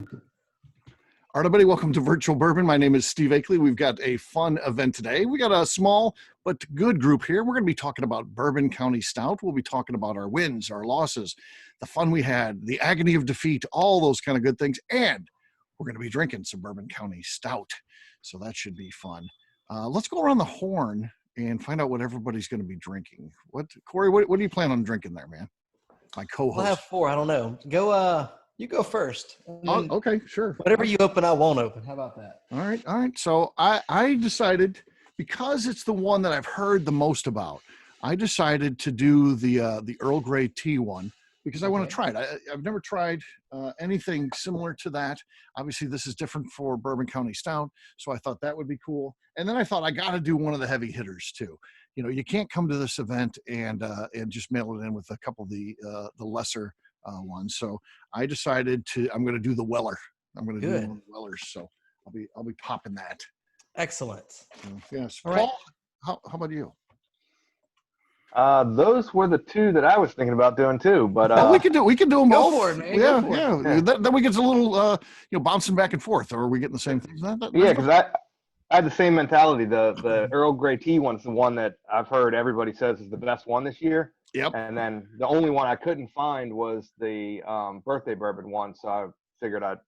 All right, everybody, welcome to Virtual Bourbon. My name is Steve Akley. We've got a fun event today. We got a small but good group here. We're going to be talking about Bourbon County Stout. We'll be talking about our wins, our losses, the fun we had, the agony of defeat, all those kind of good things. And we're going to be drinking some Bourbon County Stout. So that should be fun. Let's go around the horn and find out what everybody's going to be drinking. Corey, what do you plan on drinking there, man? My co-host. I'll have four. I don't know. You go first. Oh, okay, sure. Whatever you open, I won't open. How about that? All right. So I decided, because it's the one that I've heard the most about, I decided to do the Earl Grey tea one because I want to try it. I've never tried anything similar to that. Obviously, this is different for Bourbon County Stout, so I thought that would be cool. And then I thought I got to do one of the heavy hitters too. You know, you can't come to this event and just mail it in with a couple of the lesser ones. So I decided I'm going to do the Weller. I'm going to do one of the Wellers. So I'll be popping that. Excellent. Yes. All Paul, right. how about you? Those were the two that I was thinking about doing too, but we can do them Go both. for it, man. Yeah, Go for yeah. Then we get a little bouncing back and forth, or are we getting the same things? yeah, because I had the same mentality. The Earl Grey tea one's the one that I've heard everybody says is the best one this year. Yep. And then the only one I couldn't find was the birthday bourbon one, so I figured I'd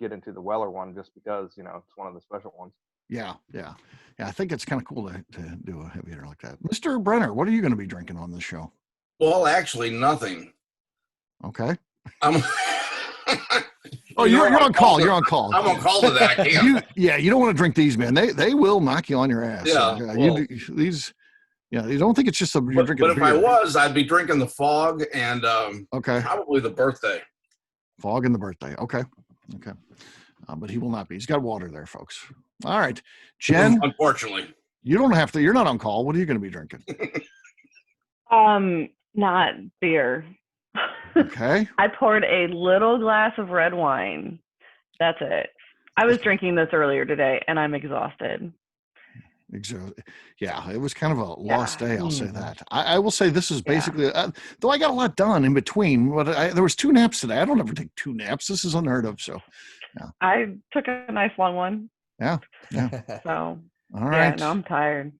get into the Weller one just because it's one of the special ones. Yeah. I think it's kind of cool to do a heavy hitter like that. Mr. Brenner, what are you going to be drinking on this show? Well, actually, nothing. Okay. I'm you're on call. You're on call. I'm on call today. I can't. You don't want to drink these, man. They will knock you on your ass. Yeah. You don't think it's just you're drinking. But if I was, I'd be drinking the Fog and okay, probably the Birthday. Fog and the Birthday. Okay. But he will not be. He's got water there, folks. All right, Jen. Unfortunately, you don't have to. You're not on call. What are you going to be drinking? Not beer. Okay. I poured a little glass of red wine. That's it. I was drinking this earlier today, and I'm exhausted. Yeah, it was kind of a lost day. I'll say that. I will say this is basically, though I got a lot done in between, but there was 2 naps today. I don't ever take 2 naps. This is unheard of. So, yeah. I took a nice long one. Yeah. So, all right. Yeah, no, I'm tired.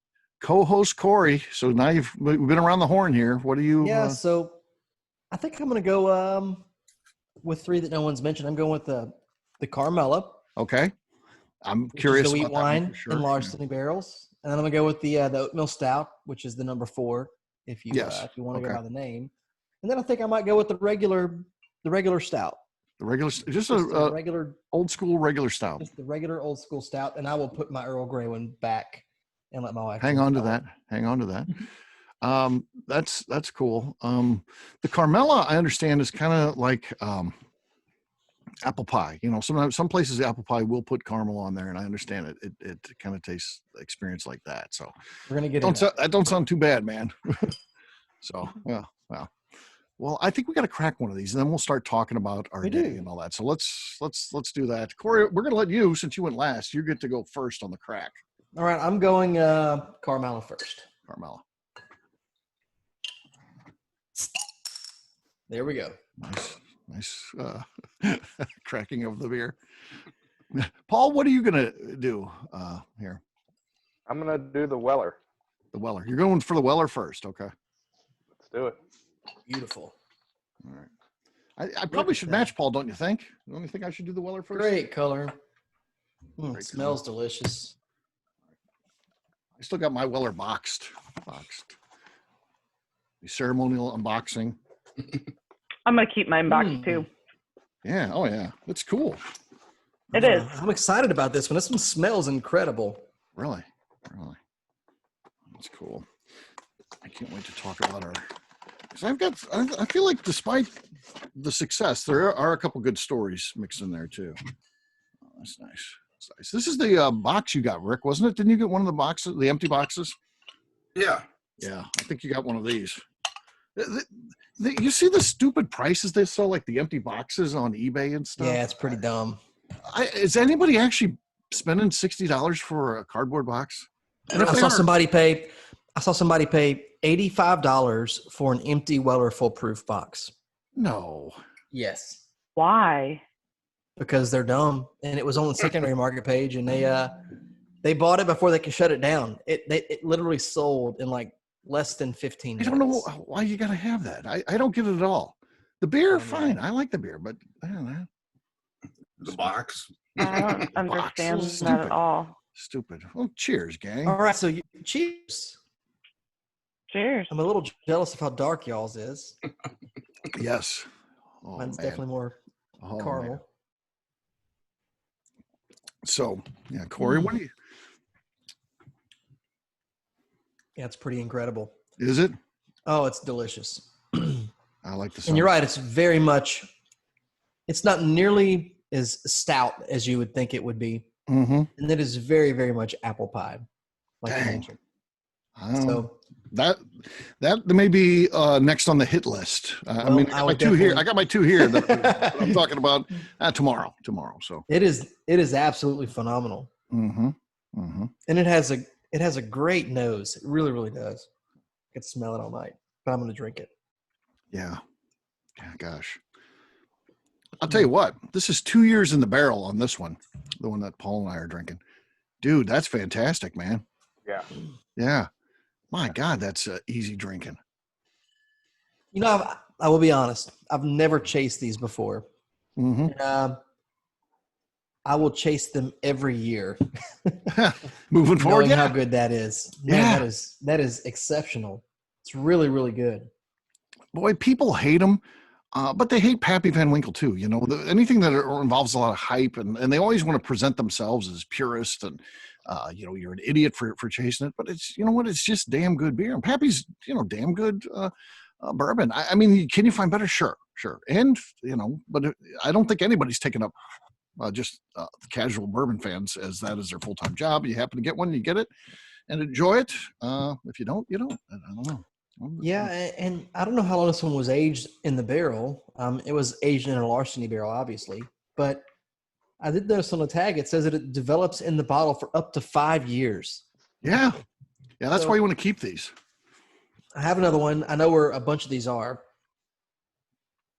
Co-host Corey. So now we've been around the horn here. What do you? Yeah. So I think I'm going to go with 3 that no one's mentioned. I'm going with the Carmela. Okay. I'm curious. The wheat about wine sure. in large sitting barrels, and then I'm gonna go with the oatmeal stout, which is the number 4. If you want to go by the name, and then I think I might go with the regular stout. The regular, just a regular old school regular stout. Just the regular old school stout, and I will put my Earl Grey one back and let my wife hang on to that. That's cool. The Carmela, I understand, is kind of like apple pie. Sometimes some places the apple pie will put caramel on there, and I understand it kind of tastes experience like that. So we're gonna get that don't sound too bad, man. So well, I think we got to crack one of these, and then we'll start talking about our day and all that. So let's do that. Corey, we're gonna let you, since you went last, you get to go first on the crack. All right, I'm going Carmela first. Carmela. There we go. Nice cracking of the beer. Paul, what are you going to do here? I'm going to do the Weller. The Weller. You're going for the Weller first. Okay. Let's do it. Beautiful. All right. I probably should match Paul, don't you think? Don't you think I should do the Weller first? Great color. It smells delicious. I still got my Weller boxed. The ceremonial unboxing. I'm going to keep mine boxed too. Yeah. Oh, yeah. It's cool. It is. I'm excited about this one. This one smells incredible. Really? That's cool. I can't wait to talk about our... Because I feel like despite the success, there are a couple good stories mixed in there too. Oh, that's nice. This is the box you got, Rick, wasn't it? Didn't you get one of the boxes, the empty boxes? Yeah. Yeah, I think you got one of these. You see the stupid prices they sell, like the empty boxes on eBay and stuff? Yeah, it's pretty dumb. Is anybody actually spending $60 for a cardboard box? I saw somebody pay $85 for an empty Weller foolproof box. No. Yes. Why? because they're dumb, and it was on the secondary market page, and they bought it before they could shut it down. It literally sold in like less than 15 I minutes. don't know why you got to have that. I don't get it at all. The beer, Yeah. fine. I like the beer, but I don't know. The box. I don't understand that Stupid. at all. Stupid. Well, cheers, gang. All right, so cheers. Cheers. I'm a little jealous of how dark y'all's is. Yes. Oh, Mine's man. definitely more Oh, caramel. man. So, yeah, Corey, what do you? Yeah, it's pretty incredible. Is it? Oh, it's delicious. I like the. And you're right. It's very much. It's not nearly as stout as you would think it would be, Mm-hmm. and it is very, very much apple pie, like you Dang. mentioned. So that may be next on the hit list. I mean, I got my two here. I got my two here that I'm talking about tomorrow. So it is absolutely phenomenal. Mm-hmm. Mm-hmm. And it has a great nose. It really, really does. I could smell it all night, but I'm going to drink it. Yeah. Gosh. I'll tell you what. This is 2 years in the barrel on this one, the one that Paul and I are drinking. Dude, that's fantastic, man. Yeah. Yeah. My God, that's easy drinking. You know, I will be honest. I've never chased these before. Mm-hmm. I will chase them every year. Moving forward, knowing how good that is. Man, Yeah. that is exceptional. It's really, really good. Boy, people hate them, but they hate Pappy Van Winkle too. You know, anything that involves a lot of hype, and they always want to present themselves as purists, and you know, you're an idiot for chasing it. But it's, you know what, it's just damn good beer. And Pappy's, you know, damn good bourbon. I mean, can you find better? Sure. And you know, but I don't think anybody's taken up just the casual bourbon fans as that is their full-time job. You happen to get one, you get it and enjoy it. If you don't, you don't. I don't know. Yeah, and I don't know how long this one was aged in the barrel. It was aged in a larceny barrel, obviously, but I did notice on the tag it says that it develops in the bottle for up to 5 years. Yeah, that's why you want to keep these. I have another one. I know where a bunch of these are,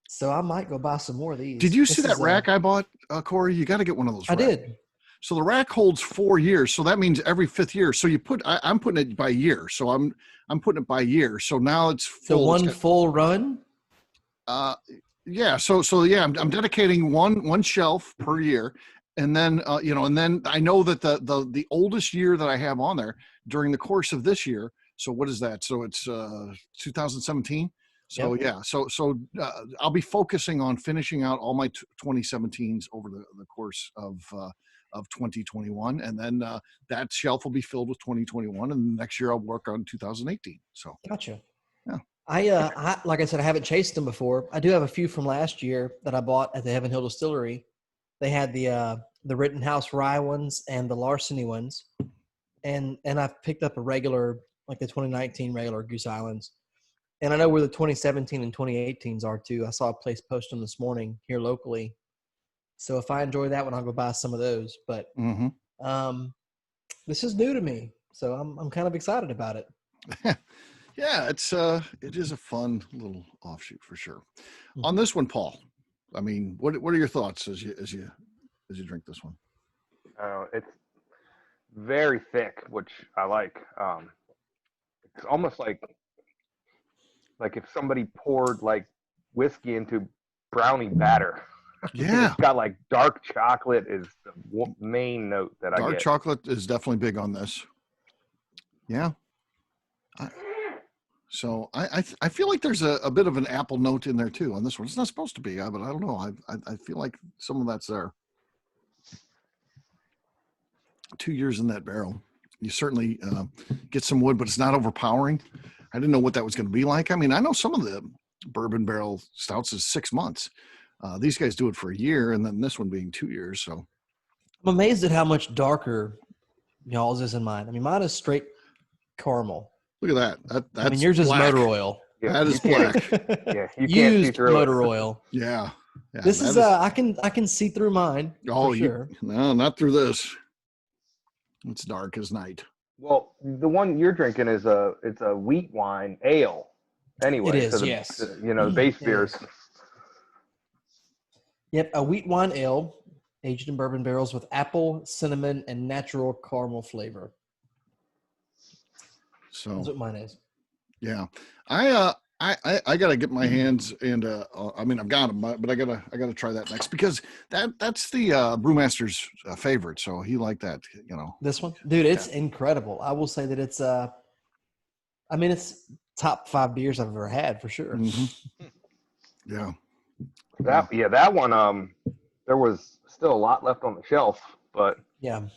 so I might go buy some more of these. Did you see that rack I bought, Corey? You got to get one of those. I did. So the rack holds 4 years. So that means every 5th year. So you put, I'm putting it by year. So I'm putting it by year. So now it's full. So full run? Yeah. So yeah, I'm dedicating one shelf per year. And then, you know, and then I know that the oldest year that I have on there during the course of this year. So what is that? So it's 2017. So Yep. yeah, so I'll be focusing on finishing out all my 2017s over the course of 2021, and then that shelf will be filled with 2021, and next year I'll work on 2018. So Gotcha. Yeah. I like I said, I haven't chased them before. I do have a few from last year that I bought at the Heaven Hill Distillery. They had the Rittenhouse Rye ones and the Larceny ones, and I've picked up a regular, like the 2019 regular Goose Islands. And I know where the 2017 and 2018s are too. I saw a place post them this morning here locally. So if I enjoy that one, I'll go buy some of those. But this is new to me, so I'm kind of excited about it. Yeah, it is a fun little offshoot for sure. On this one, Paul, I mean, what are your thoughts as you drink this one? It's very thick, which I like. It's almost like if somebody poured like whiskey into brownie batter. Yeah. It's got like dark chocolate is the main note that I get. Dark chocolate is definitely big on this. Yeah. So I feel like there's a bit of an apple note in there too on this one. It's not supposed to be, but I don't know. I feel like some of that's there. 2 years in that barrel. You certainly get some wood, but it's not overpowering. I didn't know what that was going to be like. I mean, I know some of the bourbon barrel stouts is 6 months. These guys do it for a year, and then this one being 2 years. So I'm amazed at how much darker y'all's is in mine. I mean, mine is straight caramel. Look at that. That's I mean, yours is black. motor oil. Yeah, That is you can't- black. Yeah, you can't see Used through motor it. oil. Yeah. This is I can see through mine. Oh, for sure. No, not through this. It's dark as night. Well, the one you're drinking is it's a wheat wine ale. Anyway, It is, so the, yes. the base It beers. is. Yep, a wheat wine ale. aged in bourbon barrels with apple, cinnamon, and natural caramel flavor. So That's what mine is. yeah, I gotta get my hands and I mean I've got them, but I gotta try that next because that's the brewmaster's favorite. So he liked that, you know. This one, dude, it's incredible. I will say that it's I mean, it's top 5 beers I've ever had for sure. Mhm. Yeah. That one. There was still a lot left on the shelf, but Yeah.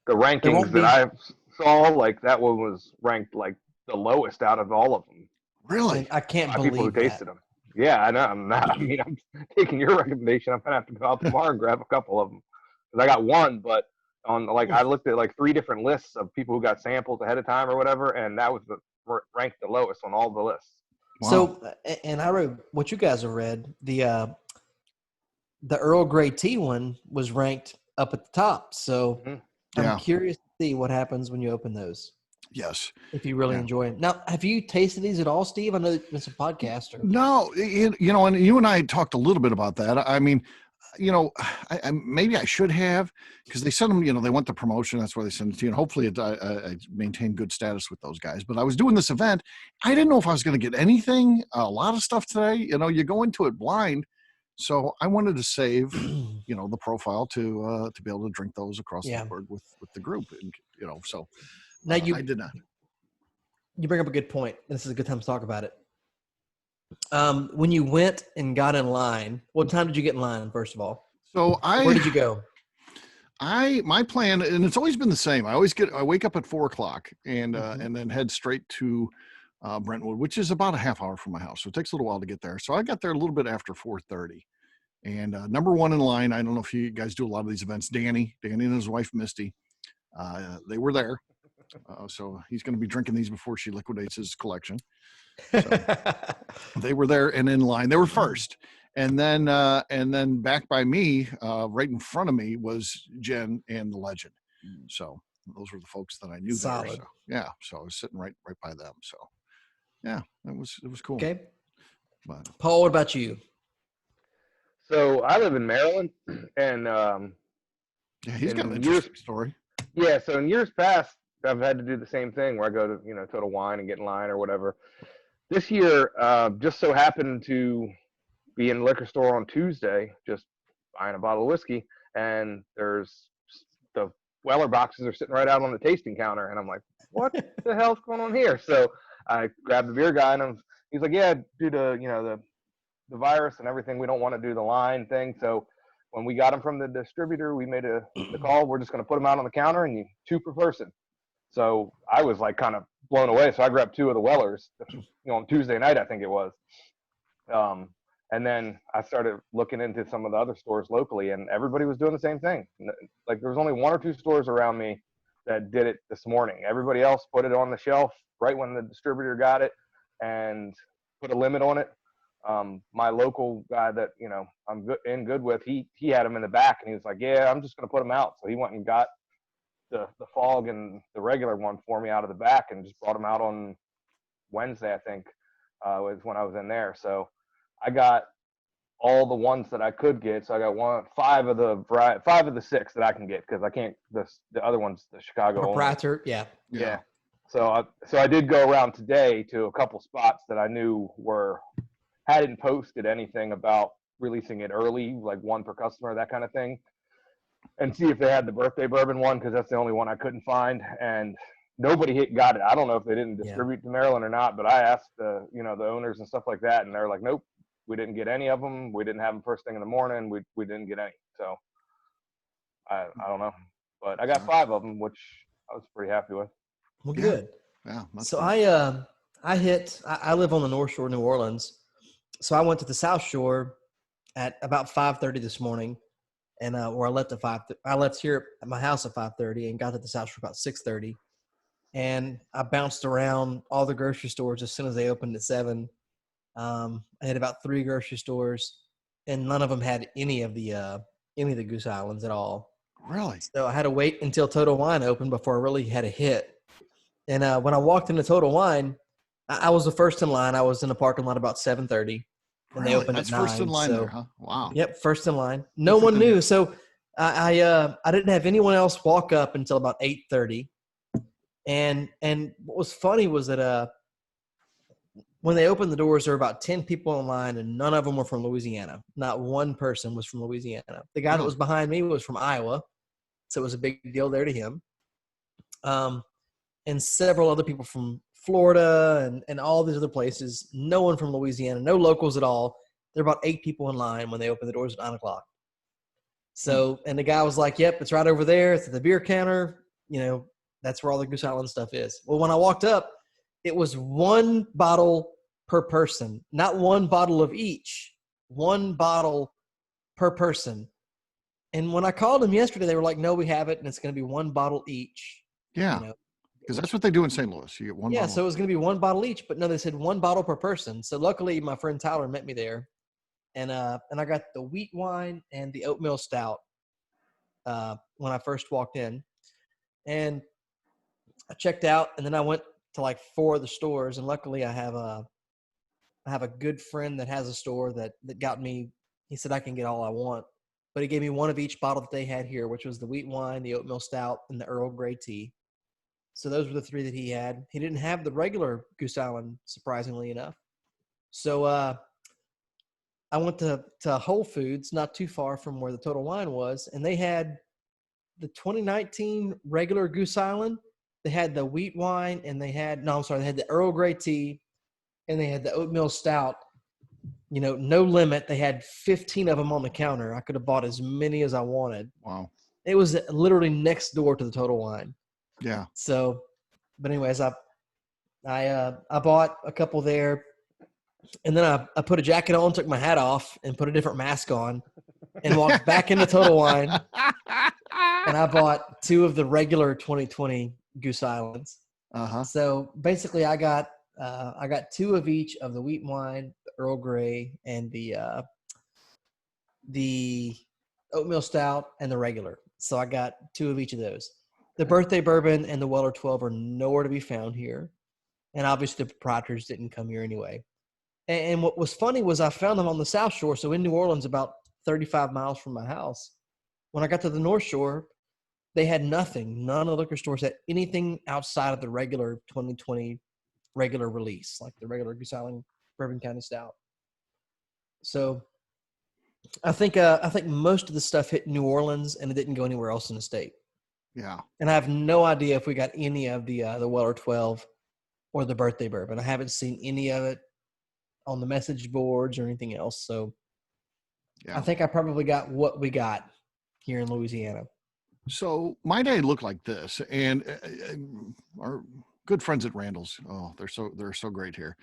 the rankings won't be- that I saw, like that one was ranked like the lowest out of all of them Really? And I can't by people who believe that. tasted them. Yeah, I know. I mean, I'm taking your recommendation. I'm gonna have to go out tomorrow and grab a couple of them because I got one, but on like I looked at like 3 different lists of people who got samples ahead of time or whatever, and that was ranked the lowest on all the lists. Wow. So, and I read what you guys have read. The Earl Grey tea one was ranked up at the top. So Yeah. I'm curious to see what happens when you open those. Yes. If you really enjoy them. Now, have you tasted these at all, Steve? I know it's a podcast. No, you know, and you and I talked a little bit about that. I mean, you know, I maybe I should have because they sent them. You know, they want the promotion. That's why they sent it to you. And hopefully, I maintain good status with those guys. But I was doing this event. I didn't know if I was going to get anything. A lot of stuff today. You know, you go into it blind. So I wanted to save, you know, the profile to be able to drink those across the board with the group, and you know, so Now I did not. You bring up a good point. This is a good time to talk about it. When you went and got in line, what time did you get in line? First of all, So where did you go? My plan, and it's always been the same. I wake up at 4:00 and then head straight to Brentwood, which is about a half hour from my house. So it takes a little while to get there. So I got there a little bit after 4:30. And number one in line, I don't know if you guys do a lot of these events, Danny and his wife, Misty, they were there. So he's going to be drinking these before she liquidates his collection. So they were there and in line. They were first. And then back by me, right in front of me was Jen and the Legend. So those were the folks that I knew there. Solid. So, yeah. So I was sitting right by them. So yeah, it was cool. Okay. But, Paul, what about you? So I live in Maryland, and yeah, he's got an in interesting story. Yeah, so in years past, I've had to do the same thing where I go to, you know, Total Wine and get in line or whatever. This year, just so happened to be in the liquor store on Tuesday, just buying a bottle of whiskey, and there's the Weller boxes are sitting right out on the tasting counter, and I'm like, what the hell's going on here? So I grabbed the beer guy, and he's like, yeah, due to, you know, the virus and everything, we don't want to do the line thing. So when we got them from the distributor, we made the call. We're just going to put them out on the counter and 2 per person. So I was like kind of blown away. So I grabbed 2 of the Wellers, you know, on Tuesday night, I think it was. And then I started looking into some of the other stores locally, and everybody was doing the same thing. Like there was only 1 or 2 stores around me that did it this morning. Everybody else put it on the shelf right when the distributor got it and put a limit on it. My local guy that, you know, I'm good with, he had them in the back, and he was like, yeah, I'm just going to put them out. So he went and got the fog and the regular one for me out of the back and just brought them out on Wednesday, I think, was when I was in there. So I got all the ones that I could get. So I got 5 of the 6 that I can get, because I can't, the other one's the Chicago Proprietor. only. Yeah. So I did go around today to a couple spots that I knew hadn't posted anything about releasing it early, like 1 per customer, that kind of thing, and see if they had the birthday bourbon one, because that's the only one I couldn't find, and nobody got it. I don't know if they didn't distribute to Maryland or not, but I asked the owners and stuff like that, and they're like, nope, we didn't get any of them. We didn't have them first thing in the morning. We didn't get any. So I don't know, but I got 5 of them, which I was pretty happy with. Well, good. Yeah. So I live on the North Shore of New Orleans. So I went to the South Shore at about 5:30 this morning, and where I left at 5. I left here at my house at 5:30 and got to the South Shore about 6:30. And I bounced around all the grocery stores as soon as they opened at 7. I had about 3 grocery stores, and none of them had any of the Goose Islands at all. Really? So I had to wait until Total Wine opened before I really had a hit. And when I walked into Total Wine, I was the first in line. I was in the parking lot about 7:30, and they opened That's at 9. first in line so, there, huh? Wow. Yep, first in line. No one knew. So I didn't have anyone else walk up until about 8:30, and what was funny was that when they opened the doors, there were about 10 people in line, and none of them were from Louisiana. Not one person was from Louisiana. The guy that was behind me was from Iowa, so it was a big deal there to him. And several other people from Florida and all these other places. No one from Louisiana, no locals at all. There were about 8 people in line when they opened the doors at 9 o'clock. So, and the guy was like, yep, it's right over there. It's at the beer counter. You know, that's where all the Goose Island stuff is. Well, when I walked up, it was 1 bottle per person, not 1 bottle of each, 1 bottle per person. And when I called them yesterday, they were like, no, we have it. And it's going to be 1 bottle each. Yeah. You know? Because that's what they do in St. Louis. You get one Yeah, bottle. so it was going to be 1 bottle each, but no, they said 1 bottle per person. So luckily, my friend Tyler met me there, and I got the wheat wine and the oatmeal stout when I first walked in, and I checked out, and then I went to like 4 of the stores, and luckily I have a good friend that has a store that got me. He said I can get all I want, but he gave me 1 of each bottle that they had here, which was the wheat wine, the oatmeal stout, and the Earl Grey tea. So those were the 3 that he had. He didn't have the regular Goose Island, surprisingly enough. So I went to Whole Foods, not too far from where the Total Wine was, and they had the 2019 regular Goose Island. They had the wheat wine, and they had the Earl Grey tea, and they had the oatmeal stout. You know, no limit. They had 15 of them on the counter. I could have bought as many as I wanted. Wow. It was literally next door to the Total Wine. Yeah. So, but anyways, I bought a couple there, and then I put a jacket on, took my hat off, and put a different mask on, and walked back into Total Wine. And I bought 2 of the regular 2020 Goose Islands. So basically, I got 2 of each of the wheat wine, the Earl Grey, and the oatmeal stout, and the regular. So I got 2 of each of those. The birthday bourbon and the Weller 12 are nowhere to be found here. And obviously the proprietors didn't come here anyway. And what was funny was I found them on the South Shore, so in New Orleans, about 35 miles from my house. When I got to the North Shore, they had nothing. None of the liquor stores had anything outside of the regular 2020 regular release, like the regular Goose Island Bourbon County Stout. So I think most of the stuff hit New Orleans, and it didn't go anywhere else in the state. Yeah. And I have no idea if we got any of the Weller 12 or the birthday bourbon. I haven't seen any of it on the message boards or anything else. So Yeah. I think I probably got what we got here in Louisiana. So my day looked like this, and our good friends at Randall's, they're so great here.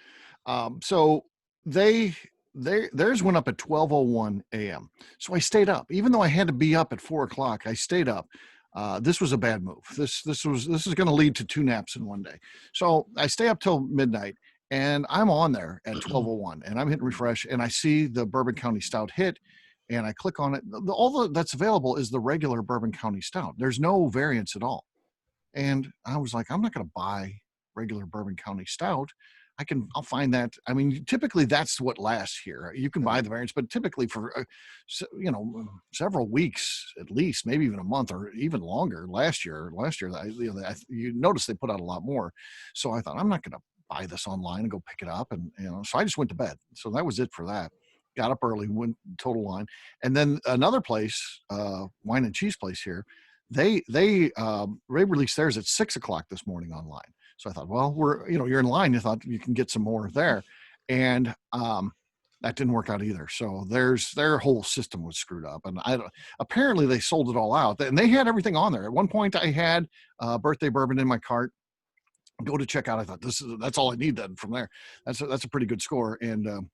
So theirs went up at 12:01 a.m. So I stayed up, even though I had to be up at 4 o'clock. I stayed up. This was a bad move. This is going to lead to 2 naps in one day. So I stay up till midnight, and I'm on there at 12:01, and I'm hitting refresh, and I see the Bourbon County Stout hit, and I click on it. All that's available is the regular Bourbon County Stout. There's no variance at all. And I was like, I'm not going to buy regular Bourbon County Stout. I'll find that. I mean, typically that's what lasts here. You can buy the variants, but typically for, several weeks at least, maybe even a month or even longer. Last year, you notice they put out a lot more. So I thought, I'm not going to buy this online and go pick it up. And, so I just went to bed. So that was it for that. Got up early, went Total Wine. And then another place, wine and cheese place here, they released theirs at 6 o'clock this morning online. So I thought, well, you're in line. You thought you can get some more there. And that didn't work out either. So their whole system was screwed up. And apparently they sold it all out. And they had everything on there. At one point I had birthday bourbon in my cart. Go to check out. I thought that's all I need then from there. That's a pretty good score. And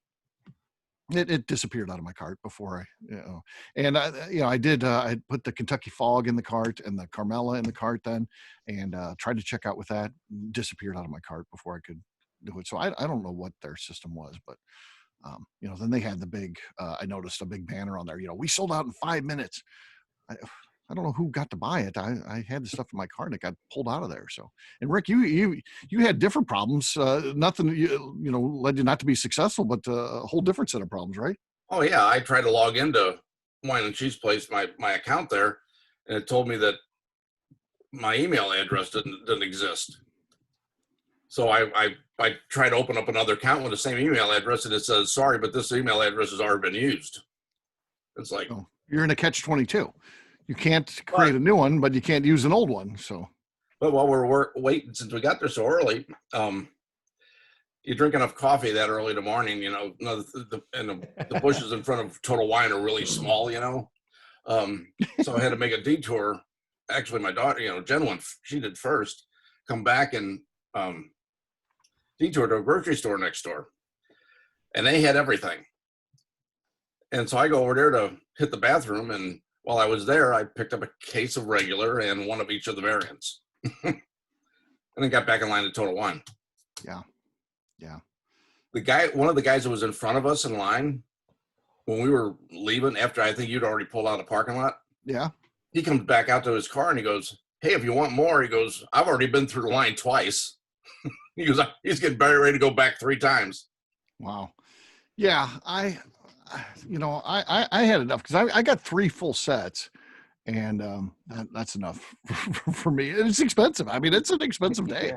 it disappeared out of my cart before I put the Kentucky Fog in the cart and the Carmela in the cart then, and tried to check out with that. Disappeared out of my cart before I could do it. So I don't know what their system was, but then they had the big. I noticed a big banner on there. We sold out in 5 minutes. I don't know who got to buy it. I had the stuff in my cart and it got pulled out of there. So, and Rick, you had different problems. Nothing, led you not to be successful, but a whole different set of problems, right? Oh yeah, I tried to log into wine and cheese place, my account there, and it told me that my email address didn't exist. So I tried to open up another account with the same email address, and it says, sorry, but this email address has already been used. It's like, Oh, you're in a catch-22. You can't create a new one, but you can't use an old one. So, but while we're waiting, since we got there so early, you drink enough coffee that early in the morning, you know, the bushes in front of Total Wine are really small, you know. So I had to make a detour. Actually, my daughter, you know, Jen went, she did first, come back and detour to a grocery store next door. And they had everything. And so I go over there to hit the bathroom. And while I was there, I picked up a case of regular and one of each of the variants. And then got back in line to Total Wine. yeah. Yeah. One of the guys that was in front of us in line, when we were leaving, after I think you'd already pulled out of the parking lot, Yeah. he comes back out to his car and he goes, hey, if you want more, he goes, I've already been through the line twice. He goes, he's getting very ready to go back 3 times. Wow. Yeah. I had enough because I got 3 full sets, and that's enough for me. And it's expensive. I mean, it's an expensive day.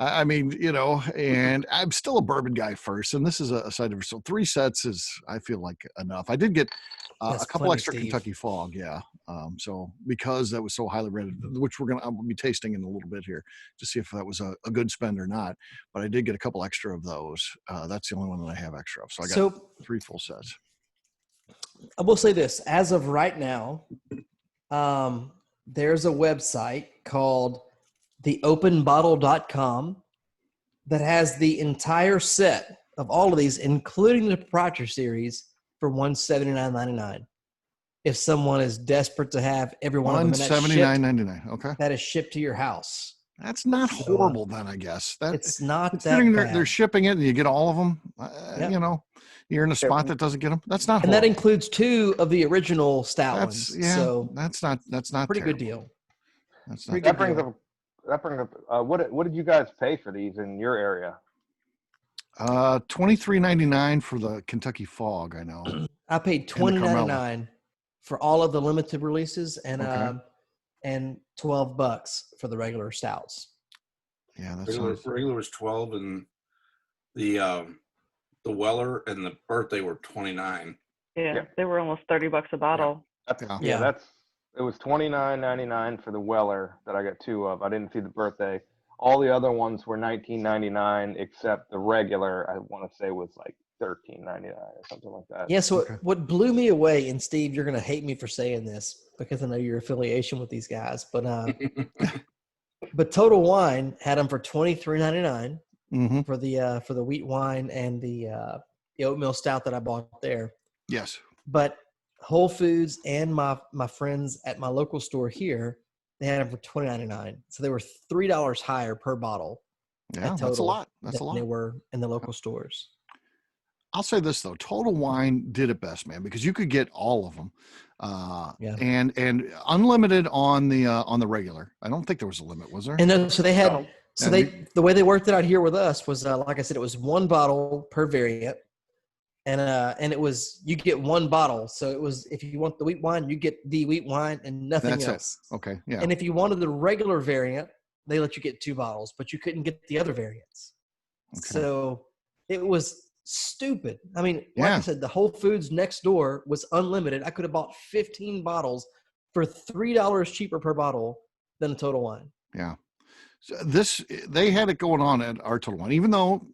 I mean, you know, and I'm still a bourbon guy first, and this is a side of so 3 sets is, I feel like, enough. I did get a couple plenty, extra Steve. Kentucky Fog, yeah. So because that was so highly rated, which I'll be tasting in a little bit here to see if that was a good spend or not. But I did get a couple extra of those. That's the only one that I have extra of. So I got 3 full sets. I will say this: as of right now, there's a website called theopenbottle.com that has the entire set of all of these, including the proprietary series, for $179.99. If someone is desperate to have every one of them, $179.99. Okay, that is shipped to your house. that's not horrible then, I guess. It's not that considering bad. they're shipping it and you get all of them. Yep. You know, you're in a spot that doesn't get them. That's not And horrible. that includes 2 of the original stout ones. Yeah, So that's not pretty terrible. good deal. That's Pretty not good That brings up what did you guys pay for these in your area? $23.99 for the Kentucky Fog. I know. I paid $20.99 for all of the limited releases, and and $12 for the regular stouts. Yeah, that Regular, sounds. regular was 12, and the Weller and the birthday were 29. Yeah, Yeah. they were almost $30 a bottle. Yeah. It was $29.99 for the Weller that I got 2 of. I didn't see the birthday. All the other ones were $19.99 except the regular. I want to say was like $13.99 or something like that. Yeah. So what blew me away, and Steve, you're going to hate me for saying this because I know your affiliation with these guys, but Total Wine had them for $23.99 Mm-hmm. for the wheat wine and the oatmeal stout that I bought there. Yes. But Whole Foods and my friends at my local store here, they had them for $20.99. So they were $3 higher per bottle. Yeah, that's a lot. That's a lot. They were in the local stores. I'll say this though, Total Wine did it best, man, because you could get all of them, and unlimited on the regular. I don't think there was a limit, was there? And then, so they had, the way they worked it out here with us was, like I said, it was 1 bottle per variant, and it was, you get 1 bottle. So it was, if you want the wheat wine, you get the wheat wine and nothing else. Okay, yeah. And if you wanted the regular variant, they let you get 2 bottles, but you couldn't get the other variants. Okay. So it was stupid. I mean, like I said, the Whole Foods next door was unlimited. I could have bought 15 bottles for $3 cheaper per bottle than a Total Wine. Yeah. So they had it going on at our Total Wine, even though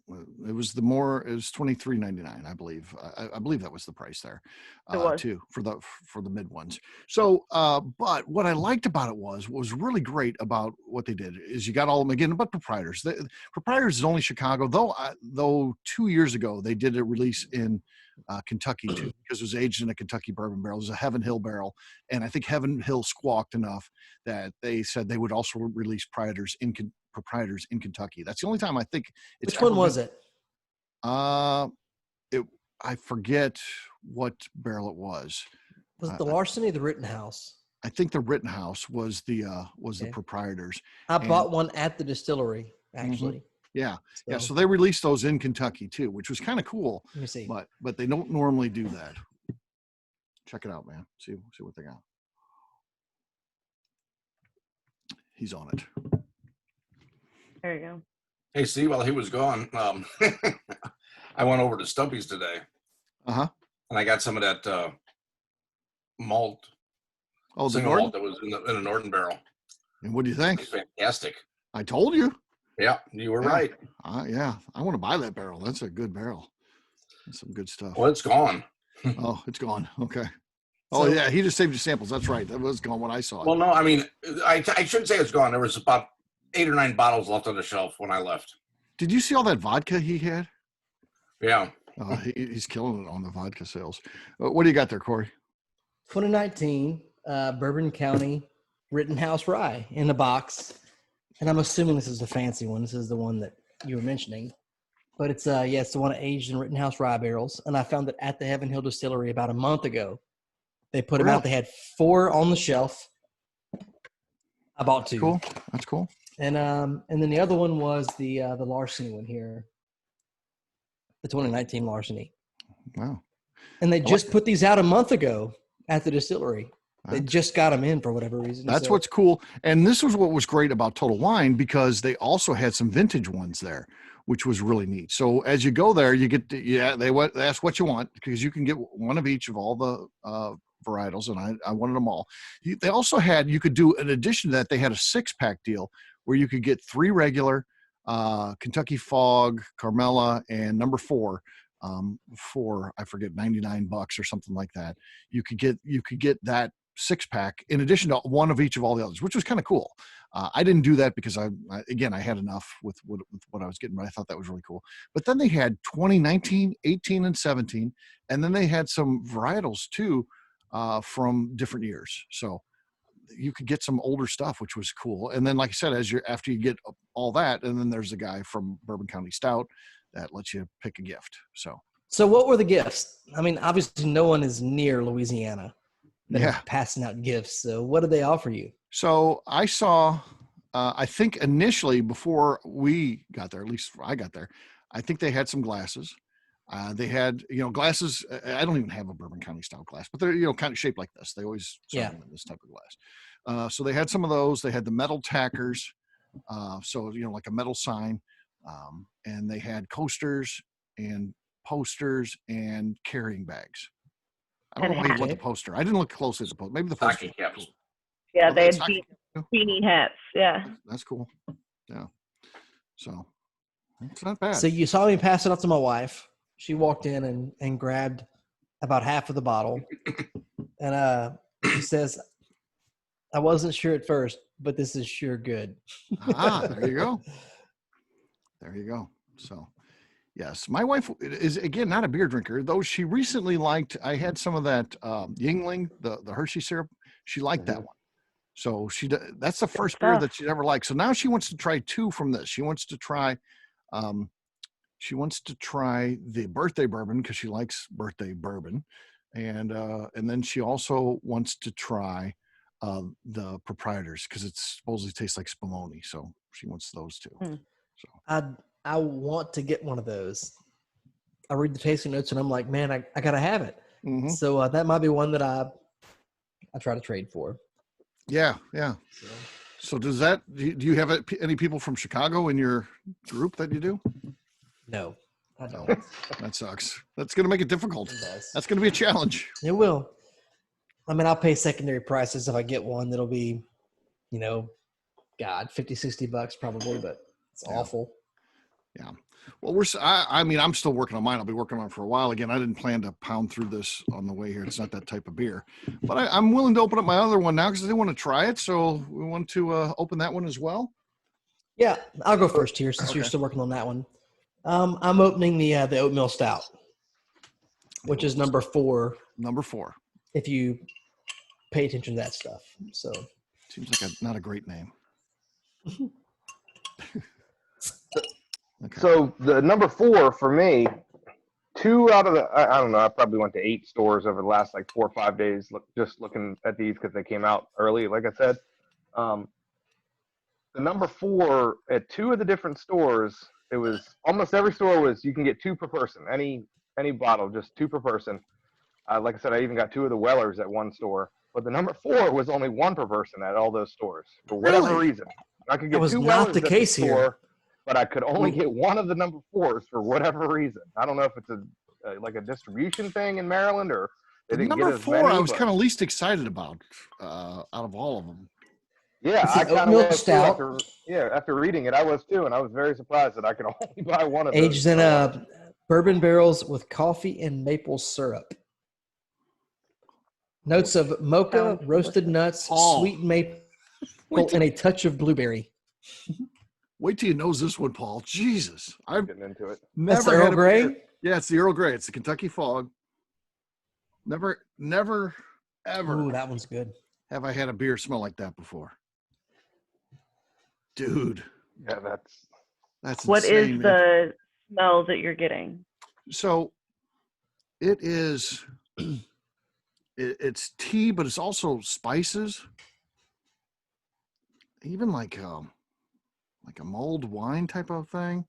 it was $23.99, I believe. I believe that was the price there, too, for the mid ones. So, but what I liked about it was really great about what they did is you got all of them again, but proprietors. Proprietors is only Chicago, though 2 years ago they did a release in Kentucky too, because it was aged in a Kentucky bourbon barrel. It was a Heaven Hill barrel, and I think Heaven Hill squawked enough that they said they would also release proprietors in Kentucky. That's the only time I think it's. Which one was it? I forget what barrel it was. Was it the Larceny or the Rittenhouse? I think the Rittenhouse was the proprietors. I bought one at the distillery, actually. Mm-hmm. Yeah. So. Yeah. So they released those in Kentucky too, which was kind of cool. Let me see. But they don't normally do that. Check it out, man. See what they got. He's on it. There you go. Hey, see, while he was gone, I went over to Stumpy's today, Uh-huh. and I got some of that malt, Oh, the single Norton? malt that was in a Norton barrel. And what do you It think? was fantastic. I told you. Yeah, you were Yeah. right. Yeah. I want to buy that barrel. That's a good barrel. That's some good stuff. Well, it's gone. Oh, it's gone. Okay. Oh, So- yeah. He just saved you samples. That's right. That was gone when I saw it. Well, no, I mean, I shouldn't say it's gone. There was about 8 or 9 bottles left on the shelf when I left. Did you see all that vodka he had? Yeah. He's killing it on the vodka sales. What do you got there, Corey? 2019 Bourbon County Rittenhouse Rye in the box. And I'm assuming this is the fancy one. This is the one that you were mentioning. But it's it's the one aged in Rittenhouse rye barrels. And I found it at the Heaven Hill Distillery about a month ago. They put them out. They had 4 on the shelf. I bought 2. Cool. That's cool. And then the other one was the Larceny one here. The 2019 Larceny. Wow. And they just put these out a month ago at the distillery. They That's- just got them in for whatever reason. That's so. what's cool. And this was what was great about Total Wine, because they also had some vintage ones there, which was really neat. So as you go there, you get they ask what you want, because you can get one of each of all the varietals, and I wanted them all. They also had, you could do, in addition to that, they had a 6-pack deal where you could get 3 regular Kentucky Fog, Carmela, and number 4 for, I forget, $99 or something like that. You could get that 6-pack in addition to one of each of all the others, which was kind of cool. I didn't do that because I had enough with what I was getting, but I thought that was really cool. But then they had 2019, 18, and 17, and then they had some varietals too from different years. So you could get some older stuff, which was cool. And then, like I said, after you get all that, and then there's the guy from Bourbon County Stout that lets you pick a gift. So what were the gifts? I mean, obviously no one is near Louisiana that Yeah. is passing out gifts. So what did they offer you? So I saw, I think initially before we got there, at least I got there, I think they had some glasses. They had, glasses. I don't even have a Bourbon County Stout glass, but they're, kind of shaped like this. They always serve them in this type of glass. So they had some of those. They had the metal tackers. So, like a metal sign. And they had coasters and posters and carrying bags. I don't And know why you want the hats. poster. I didn't look closely at the poster. Maybe the poster. Stocking caps. Yeah, Oh, they had that's beanie hats. Yeah. That's cool. Yeah. So it's not bad. So you saw me pass it up to my wife. She walked in and grabbed about half of the bottle. And she says, I wasn't sure at first, but this is sure good. There you go. There you go. So, yes, my wife is, again, not a beer drinker, though she recently liked, I had some of that Yingling, the Hershey syrup. She liked that one. So that's the first beer stuff. that she'd ever liked. So now she wants to try 2 from this. She wants to try the birthday bourbon, because she likes birthday bourbon. And then she also wants to try the proprietors, because it supposedly tastes like Spumoni. So she wants those 2. So I want to get one of those. I read the tasting notes and I'm like, man, I gotta have it. mhm. So that might be one that I try to trade for. Yeah. So do you have any people from Chicago in your group that you do? No, I No, don't. that sucks. That's going to make it difficult. It does. That's going to be a challenge. It will. I mean, I'll pay secondary prices if I get one that'll be, God, $50, $60 probably, but it's Yeah. awful. Yeah. Well, I mean, I'm still working on mine. I'll be working on it for a while. Again, I didn't plan to pound through this on the way here. It's not that type of beer, but I'm willing to open up my other one now because I want to try it. So we want to open that one as well. Yeah, I'll go first here since you're Okay. still working on that one. I'm opening the oatmeal stout, which is number 4 Number 4. if you pay attention to that stuff. So Seems like not a great name. Okay. So the number 4 for me, 2 out of the, I don't know, I probably went to 8 stores over the last like 4 or 5 days, just looking at these because they came out early, like I said. The number 4 at 2 of the different stores, it was almost every store was, you can get 2 per person, any bottle, just 2 per person. Like I said, I even got 2 of the Wellers at one store, but the number 4 was only 1 per person at all those stores for whatever Really? reason. I could That get was 2 not Wellers the at case the here. store, but I could only Ooh. get 1 of the number 4s for whatever reason. I don't know if it's like a distribution thing in Maryland or they The didn't get number as 4 many. I was but- kind of least excited about out of all of them. Yeah, It's I an kind oat of milk was too. stout. After reading it, I was too, and I was very surprised that I could only buy 1 of those. Aged in bourbon barrels with coffee and maple syrup. Notes of mocha, Sounds roasted nuts, Oh. sweet maple, Wait, and a touch of blueberry. wait till you knows this one, Paul. Jesus, I've Getting into it. That's the never Earl had a Grey? beer. Yeah, it's the Earl Grey. It's the Kentucky Fog. Never, ever Ooh, that one's good. have I had a beer smell like that before. Dude, Yeah, that's What insane, is man. the smell that you're getting? So it is it's tea, but it's also spices. Even like a mulled wine type of thing.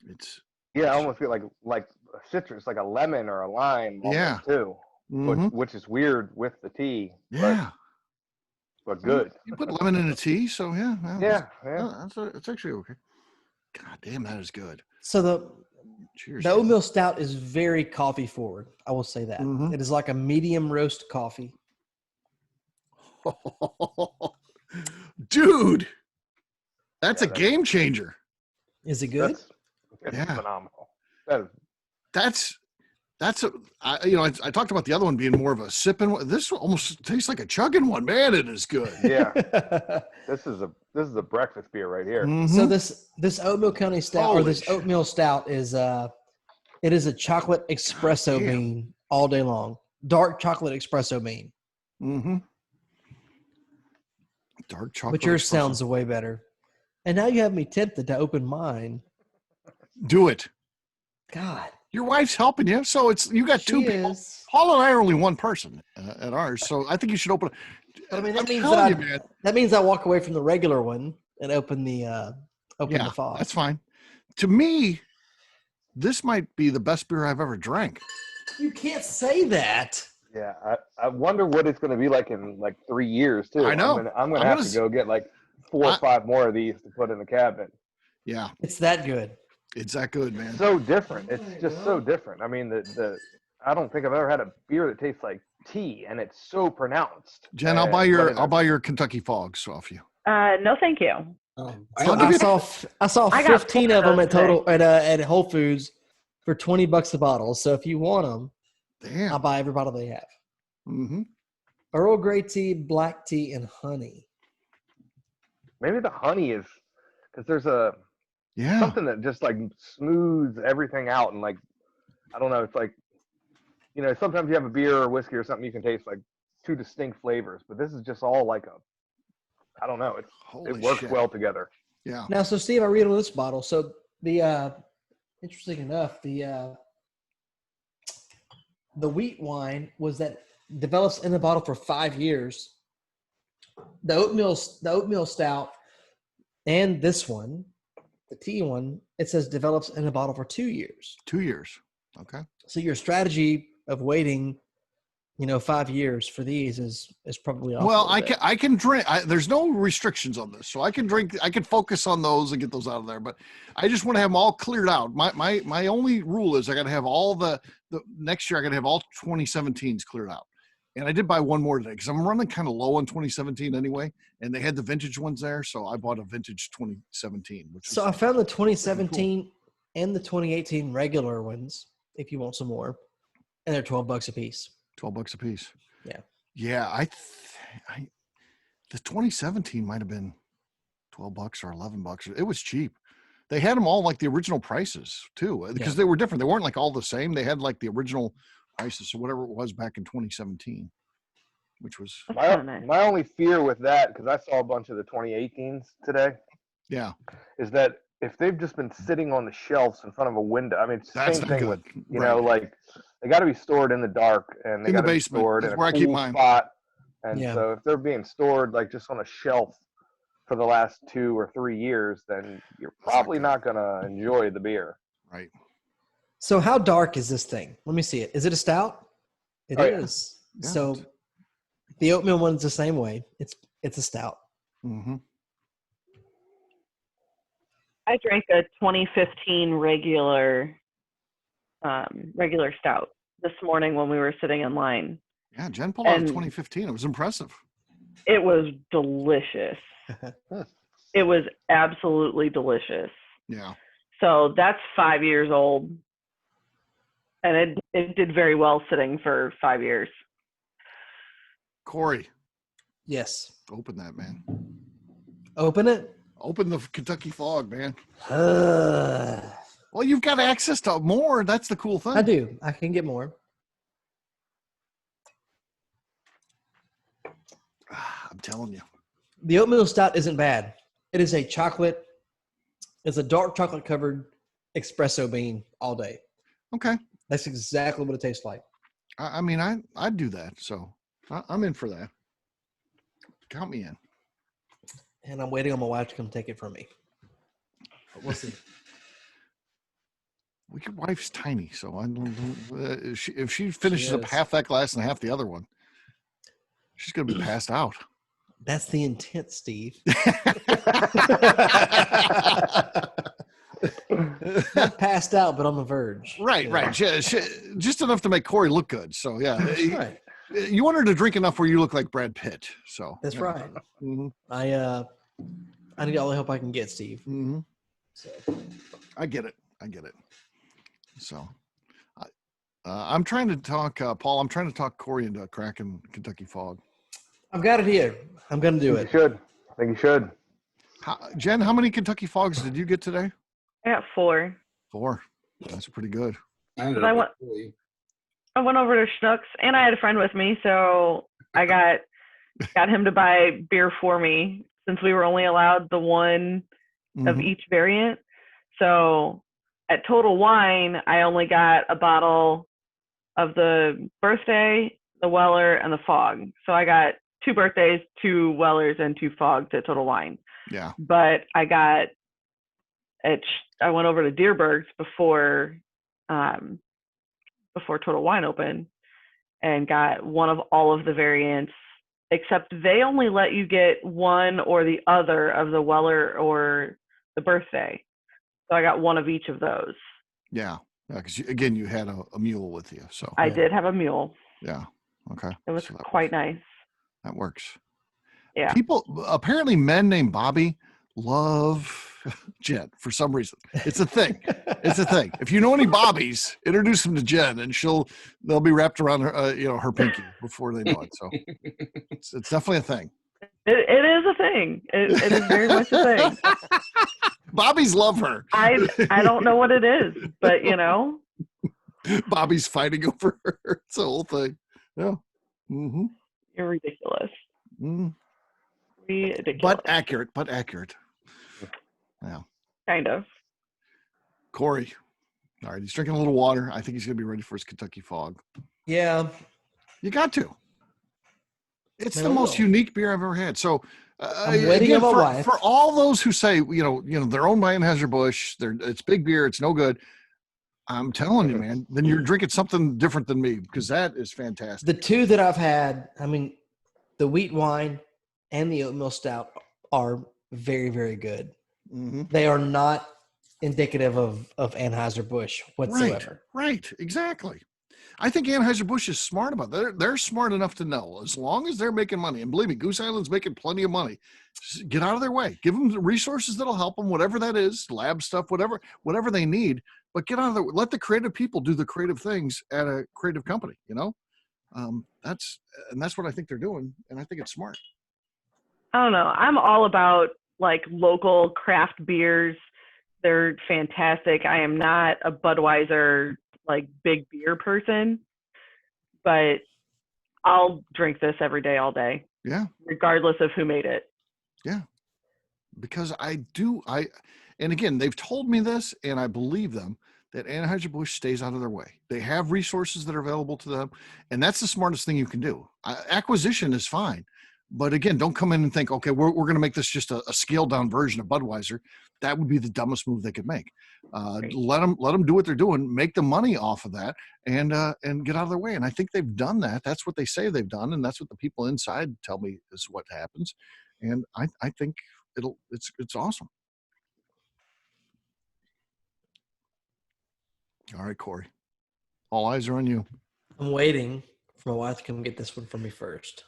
It's I almost feel like a citrus, like a lemon or a lime, almost, Yeah. too, mhm. which is weird with the tea. Yeah. but good. You put lemon in a tea, so yeah. well, Yeah, It's actually okay. God damn, that is good. So the Cheers. The oatmeal stout is very coffee forward. I will say that. Mhm. It is like a medium roast coffee. Dude, that's Yeah, a game changer. Is it good? It's Yeah. phenomenal. That is, That's I talked about the other one being more of a sipping one. This almost tastes like a chugging one. Man, it is good. yeah. this is a breakfast beer right here. So Mhm. this Oatmeal County Stout or Holy this shit. oatmeal stout is it is a chocolate espresso damn. bean all day long. Dark chocolate espresso bean. Mm-hmm. Dark chocolate. But yours espresso. sounds way better. And now you have me tempted to open mine. Do it. God. Your wife's helping you, so it's you got two She people. is. Paul and I are only one person at ours, so I think you should open. But I mean, I'm that means telling that you, man. that means I walk away from the regular one and open the Yeah, fog. that's fine. To me, this might be the best beer I've ever drank. You can't say that. Yeah, I wonder what it's going to be like in like 3 years too. I know. I'm gonna I'm have gonna to go get like 4 or 5 more of these to put in the cabinet. Yeah, It's that good. it's that good, man. So different. It's just so different. I mean, I don't think I've ever had a beer that tastes like tea, and it's so pronounced. Jen, I'll buy your Kentucky Fogs off you. No, thank you. I'll give you- I saw I got 15 4 of them of at total at Whole Foods for $20 a bottle. So if you want them, Damn. I'll buy every bottle they have. Mm-hmm. Earl Grey tea, black tea, and honey. Maybe the honey is because there's Yeah. something that just like smooths everything out, and like I don't know, it's like sometimes you have a beer or whiskey or something you can taste like 2 distinct flavors, but this is just all like I don't know, it Holy works shit. well together. Yeah. Now, so Steve, I read on this bottle. So the interesting enough, the wheat wine was that develops in the bottle for 5 years. The oatmeal stout, and this one, the tea one, it says develops in the bottle for 2 years. 2 years. Okay. So your strategy of waiting, 5 years for these is probably off. Well, a little bit. I can drink. There's no restrictions on this, so I can drink. I can focus on those and get those out of there. But I just want to have them all cleared out. My only rule is I got to have all the next year. I got to have all 2017s cleared out. And I did buy one more today because I'm running kind of low on 2017 anyway. And they had the vintage ones there, so I bought a vintage 2017. So I found the 2017 and the 2018 regular ones. If you want some more, and they're $12 a piece. $12 a piece. Yeah. Yeah. The 2017 might have been $12 or $11. It was cheap. They had them all like the original prices too, because they were different. They weren't like all the same. They had like the original prices. So whatever it was back in 2017, which was, My only fear with that, because I saw a bunch of the 2018s today, yeah, is that if they've just been sitting on the shelves in front of a window, I mean, it's the that's same not thing good. with, like they got to be stored in the dark, and they In the got to be basement. stored That's in a where I keep cool mine. spot. And Yeah. so if they're being stored like just on a shelf for the last 2 or 3 years, then you're probably not going to enjoy the beer. Right. So how dark is this thing? Let me see it. Is it a stout? It is. Yeah. So the oatmeal one's the same way. It's a stout. Mm-hmm. I drank a 2015 regular stout this morning when we were sitting in line. Yeah, Jen pulled out And- 2015. It was impressive. It was delicious. It was absolutely delicious. Yeah. So that's 5 years old. And it did very well sitting for 5 years. Corey, Yes. open that, man. Open it. Open the Kentucky Fog, man. I Well, you've got access to more. That's the cool thing. do. I can get more. I'm telling you. The oatmeal stout isn't bad. It is a chocolate. It's a dark chocolate covered espresso bean all day. Okay. That's exactly what it tastes like. I mean, I'd do that. So I'm in for that. Count me in. And I'm waiting on my wife to come take it from me. But we'll see. Well, your wife's tiny, so I don't. If she finishes up is. half that glass and half the other one, she's gonna be passed out. That's the intent, Steve. Not passed out, but on the verge. Right, Yeah. right. Just enough to make Corey look good. So yeah, That's right. you want her to drink enough where you look like Brad Pitt. So That's yeah. right. Mm-hmm. I need all the help I can get, Steve. Mm-hmm. So. I get it. So, I'm trying to talk, Paul. I'm trying to talk Corey into cracking Kentucky Fog. I've got it here. I'm going to do You it. should. I think you should. Jen, how many Kentucky Fogs did you get today? I got 4. 4. That's pretty good. I ended I up want- with 3. I went over to Schnucks, and I had a friend with me, so I got him to buy beer for me since we were only allowed the one of Mhm. each variant. So at Total Wine, I only got a bottle of the Birthday, the Weller, and the Fog. So I got 2 birthdays, 2 Wellers, and 2 Fogs at Total Wine. Yeah. But I went over to Deerberg's before Total Wine opened and got one of all of the variants, except they only let you get one or the other of the Weller or the Birthday. So I got one of each of those. Yeah. Yeah. Because again, you had a mule with you. So I did have a mule. yeah. Okay. It was So quite nice. that works. Yeah. People, apparently men named Bobby love Jen for some reason. It's a thing. It's a thing. If you know any Bobbies, introduce them to Jen, and they'll be wrapped around her, her pinky before they know it. So it's definitely a thing. It is a thing. It is very much a thing. Bobbies love her. I don't know what it is, but Bobby's fighting over her. It's the whole thing. Yeah. Mm-hmm. you're ridiculous. Mm-hmm. Ridiculous. But accurate. Yeah. Kind of. Corey. All right. He's drinking a little water. I think he's going to be ready for his Kentucky Fog. Yeah. You got to. It's Man, the I most will. unique beer I've ever had. So I'm waiting again, on my wife. for all those who say, they're owned by Anheuser-Busch, it's big beer, it's no good. I'm telling you, man, then you're drinking something different than me, because that is fantastic. The 2 that I've had, the wheat wine and the oatmeal stout are very, very good. Mhm. They are not indicative of Anheuser-Busch whatsoever. Right, exactly. I think Anheuser-Busch is smart about that. They're smart enough to know, as long as they're making money, and believe me, Goose Island's making plenty of money, get out of their way. Give them the resources that'll help them, whatever that is, lab stuff, whatever they need, but get out of let the creative people do the creative things at a creative company, that's what I think they're doing, and I think it's smart. I don't know. I'm all about local craft beers. They're fantastic. I am not a Budweiser big beer person, but I'll drink this every day, all day. Yeah. Regardless of who made it. Yeah. Because and again, they've told me this, and I believe them, that Anheuser-Busch stays out of their way. They have resources that are available to them, and that's the smartest thing you can do. Acquisition is fine, But again, don't come in and think, okay, we're going to make this just a scaled down version of Budweiser. That would be the dumbest move they could make. Let them do what they're doing, make the money off of that, and get out of their way. And I think they've done that. That's what they say they've done, and that's what the people inside tell me is what happens. And I think it's awesome. All right, Corey. All eyes are on you. I'm waiting for my wife to come get this one from me first.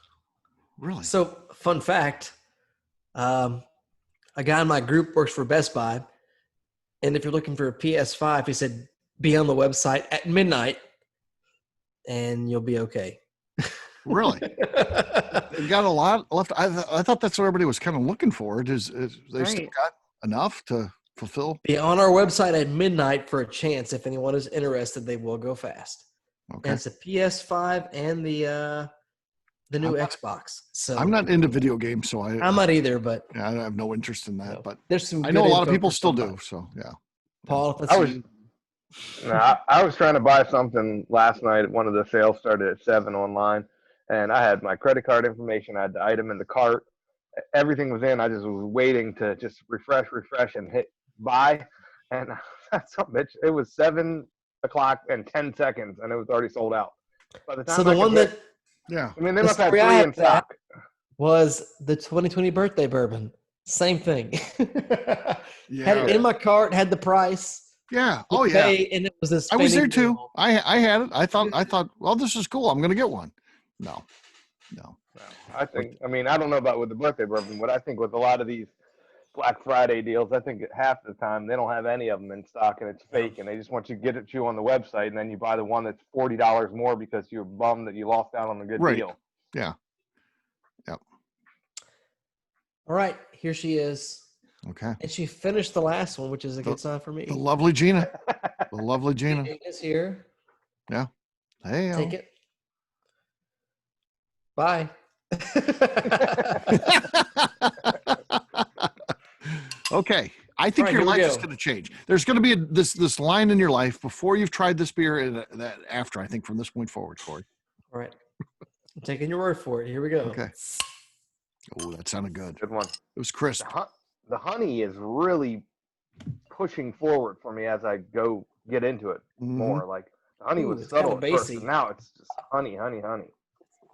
Really? So, fun fact, a guy in my group works for Best Buy, and if you're looking for a PS5, he said, be on the website at midnight, and you'll be okay. Really? They got a lot left. I thought that's what everybody was kind of looking for. Is they still got enough to fulfill? Be on our website at midnight for a chance. If anyone is interested, they will go fast. Okay. And it's a PS5 and the new Xbox. So I'm not into video games, so I'm not either, but I have no interest in that. no. But There's some. I know a good lot of info people for still somebody. do. So yeah. Paul, if that's I was, you. I was trying to buy something last night. One of the sales started at 7 online, and I had my credit card information. I had the item in the cart. Everything was in. I just was waiting to just refresh, and hit buy. And that's a bitch. It was 7 o'clock and 10 seconds, and it was already sold out. By the time So the one that Yeah. I mean, they the must have story 3 I in had for that stock. was the 2020 birthday bourbon. Same thing. Yeah. Had it in my cart, had the price. Yeah. Oh yeah. pay, and it was this. I was there too. I had it. I thought, well, this is cool. I'm going to get one. No. I think. I mean, I don't know about with the birthday bourbon, but I think with a lot of these Black Friday deals, I think half the time they don't have any of them in stock, and it's fake, and they just want you to get it to you on the website, and then you buy the one that's $40 more because you're bummed that you lost out on a good Right. deal. Yeah. Yep. All right, here she is, Okay. and she finished the last one, which is a good sign for me. The lovely Gina. The lovely Gina. It is here. Hey. Take it. Bye. Okay. I think All right, your here we life is go. going to change. There's going to be this line in your life before you've tried this beer and that after, I think, from this point forward, Corey. All right. I'm taking your word for it. Here we go. Okay. Oh, that sounded good. Good one. It was crisp. The honey is really pushing forward for me as I go get into it more. Like the honey Ooh, was it's subtle kinda at first, bassy. and now it's just honey.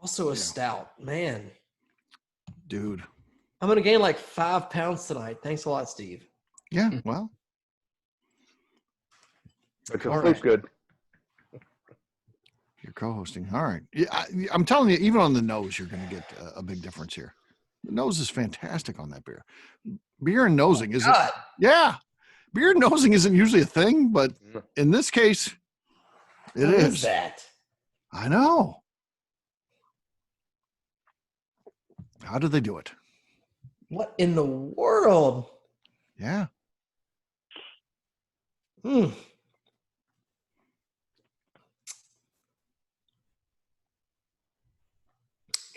Also a stout. Man, Dude. I'm going to gain like 5 pounds tonight. Thanks a lot, Steve. Yeah. Well, Which All is right. good. you're co-hosting. All right. Yeah, I'm telling you, even on the nose, you're going to get a big difference here. The nose is fantastic on that beer. Beer and nosing isn't. God. Yeah. Beer and nosing isn't usually a thing, but in this case, it What is. that? I know. How did they do it? What in the world? Yeah. Mm.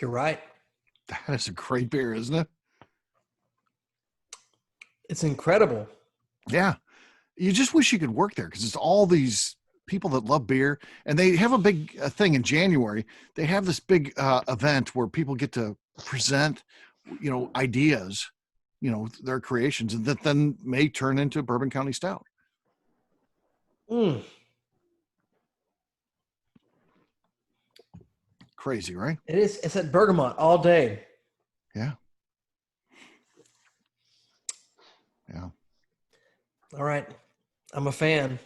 You're right. That is a great beer, isn't it? It's incredible. Yeah. You just wish you could work there because it's all these people that love beer, and they have a big thing in January. They have this big event where people get to present, ideas, their creations, and that then may turn into Bourbon County Stout. Mm. Crazy, right? It is. It's at Bergamot all day. Yeah. Yeah. All right. I'm a fan.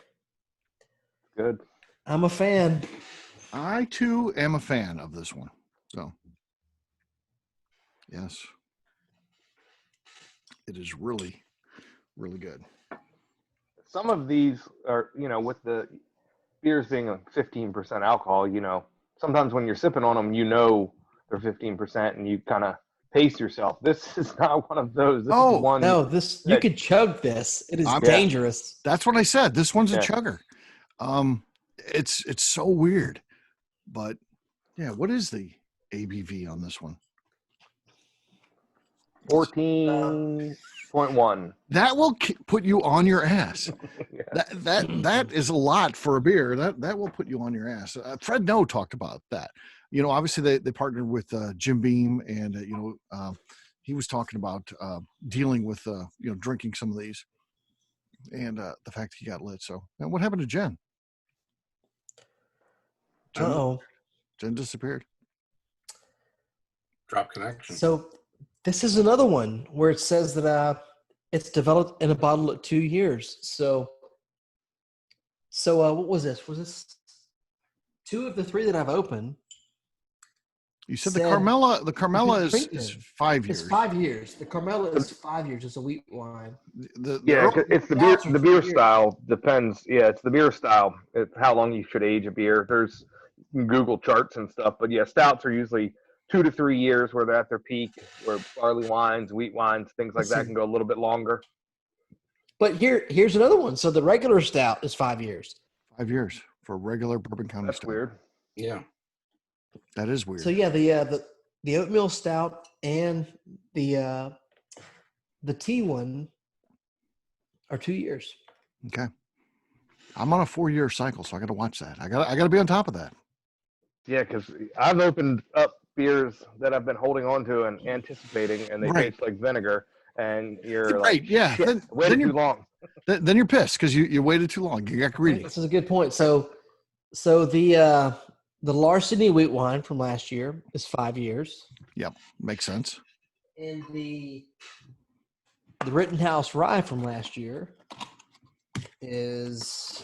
Good. I'm a fan. I too am a fan of this one. So, yes, it is really, really good. Some of these are, with the beers being a 15% alcohol, sometimes when you're sipping on them, they're 15% and you kind of pace yourself. This is not one of those. This is one. No, you could chug this. It is I'm- dangerous. That's what I said. This one's a Yeah. chugger. It's so weird, but yeah. What is the ABV on this one? 14.1. That will put you on your ass. Yeah. That is a lot for a beer. That will put you on your ass. Fred No talked about that. you know, obviously they partnered with Jim Beam, and he was talking about dealing with drinking some of these, and the fact he got lit. So, and what happened to Jen? Uh-oh. Jen disappeared. Drop connection. So this is another one where it says that it's developed in a bottle at 2 years. So what was this? Was this 2 of the 3 that I've opened? You said the Said Carmela. The you Carmela can drink is them. 5 years. It's 5 years. The Carmela is 5 years. It's a wheat wine. Yeah, Earl- 'cause it's the Stouts are the 2 beer years. style depends. Yeah, it's the beer style. It's how long you should age a beer. There's Google charts and stuff, but yeah, stouts are usually 2 to 3 years where they're at their peak. Where barley wines, wheat wines, things like that Listen. can go a little bit longer. But here's another one. So the regular stout is 5 years. 5 years for a regular Bourbon County That's Stout. weird. Yeah. That is weird. So yeah, the oatmeal stout and the tea one are 2 years. Okay. I'm on a 4-year cycle, so I got to watch that. I got to be on top of that. Yeah, because I've opened up beers that I've been holding on to and anticipating, and they Right. taste like vinegar, and you're Right, like, yeah. shit, Then waited you're too long. then you're pissed because you waited too long. You got greedy. This is a good point. So the Larceny wheat wine from last year is 5 years, Makes sense. and the Rittenhouse rye from last year is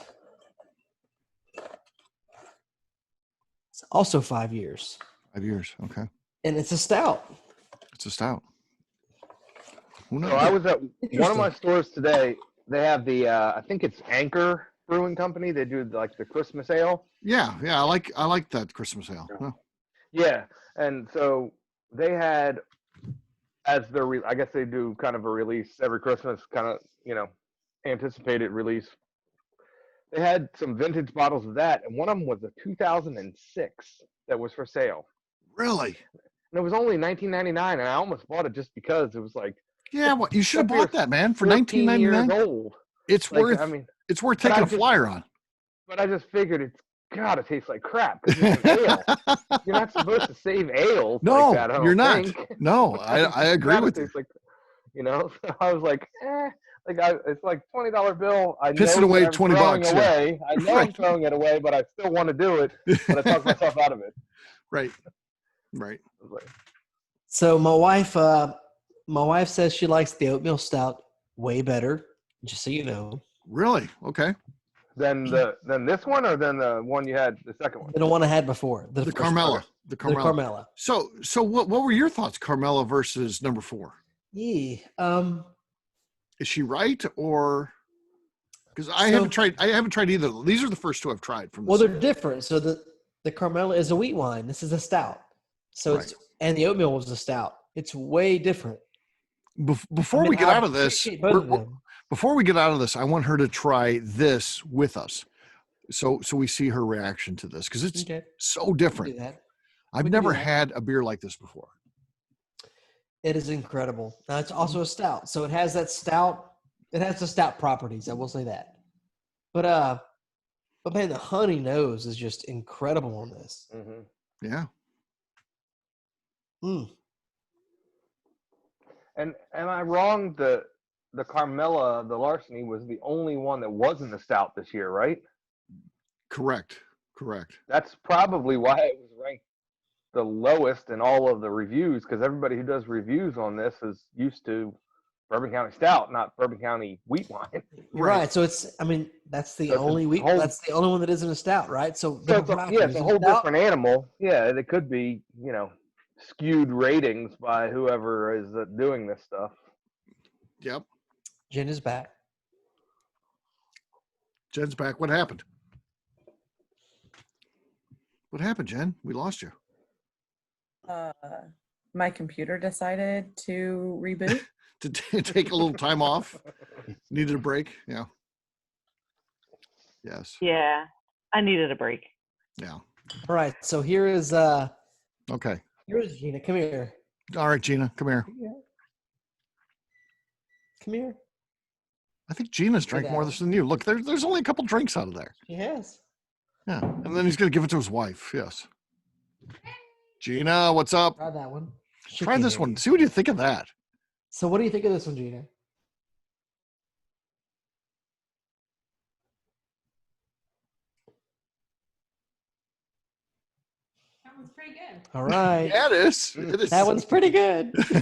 it's also 5 years, 5 years. Okay. and it's a stout. It's a stout. Who knows? So I was at one of Interesting. my stores today. They have the I think it's Anchor Brewing Company. They do like the Christmas ale. Yeah. I like that Christmas ale. Yeah. Huh. Yeah, and so they had as their I guess they do kind of a release every Christmas, kind of anticipated release. They had some vintage bottles of that, and one of them was a 2006 that was for sale, Really? and it was only $19.99, and I almost bought it just because it was like Yeah. Well, you should have That beer's bought that, man, for 14 years $19.99. old. It's Like, worth. I mean, It's worth but taking I a just- flyer on. but I just figured it's gotta taste like crap because it's an ale. You're not supposed to save ales No, like that. I don't you're not. think. No, I agree Gotta with you. taste like, so I was like, it's like $20 bill. I Piss it know away, that I'm $20 throwing yeah. away. I know I'm Right. throwing it away, but I still want to do it. But I talked myself out of it. Right. I was like, So my wife says she likes the oatmeal stout way better. Just so you know, Really? Okay. then this one or then the one you had, the second one. than the one I had before. The first Carmela. one. The The Carmela. Carmela. So what were your thoughts, Carmela versus number 4? Yeah. Is she right, or because I So- haven't tried either. These are the first 2 I've tried from Well, this. they're different. So the Carmela is a wheat wine. This is a stout. So Right. and the oatmeal was a stout. It's way different. Before I mean, we get I out of this, appreciate both of them. before we get out of this, I want her to try this with us, so we see her reaction to this because it's Okay, so we can different. do that. I've We can do never that. had a beer like this before. It is incredible. Now it's also a stout, so it has that stout. It has the stout properties. I will say that. But man, the honey nose is just incredible on this. Mhm. Yeah. Mm. And am I wrong? The Carmela, the Larceny, was the only one that wasn't a stout this year, right? Correct. That's probably why it was ranked the lowest in all of the reviews, because everybody who does reviews on this is used to Bourbon County Stout, not Bourbon County wheat wine. Right. So it's. I mean, that's the So it's a only whole- That's the only one that isn't a stout, right? So, So it's it's a whole stout. different animal. Yeah, it could be, skewed ratings by whoever is doing this stuff. Yep. Jen is back. Jen's back. What happened? What happened, Jen? We lost you. My computer decided to reboot. To take a little time off. Needed a break. Yeah. Yes. Yeah, I needed a break. Yeah. All right. So here's Okay. Gina. Come here. All right, Gina, come here. Come here. I think Gina's drank more of this than you. Look, there's only a couple drinks out of there. She has. Yeah. And then he's going to give it to his wife. Yes. Gina, what's up? Try that one. She Try can't this hear one. you. See what you think of that. So what do you think of this one, Gina? That one's pretty good. All right. Yeah, it is. It is. That one's pretty good. She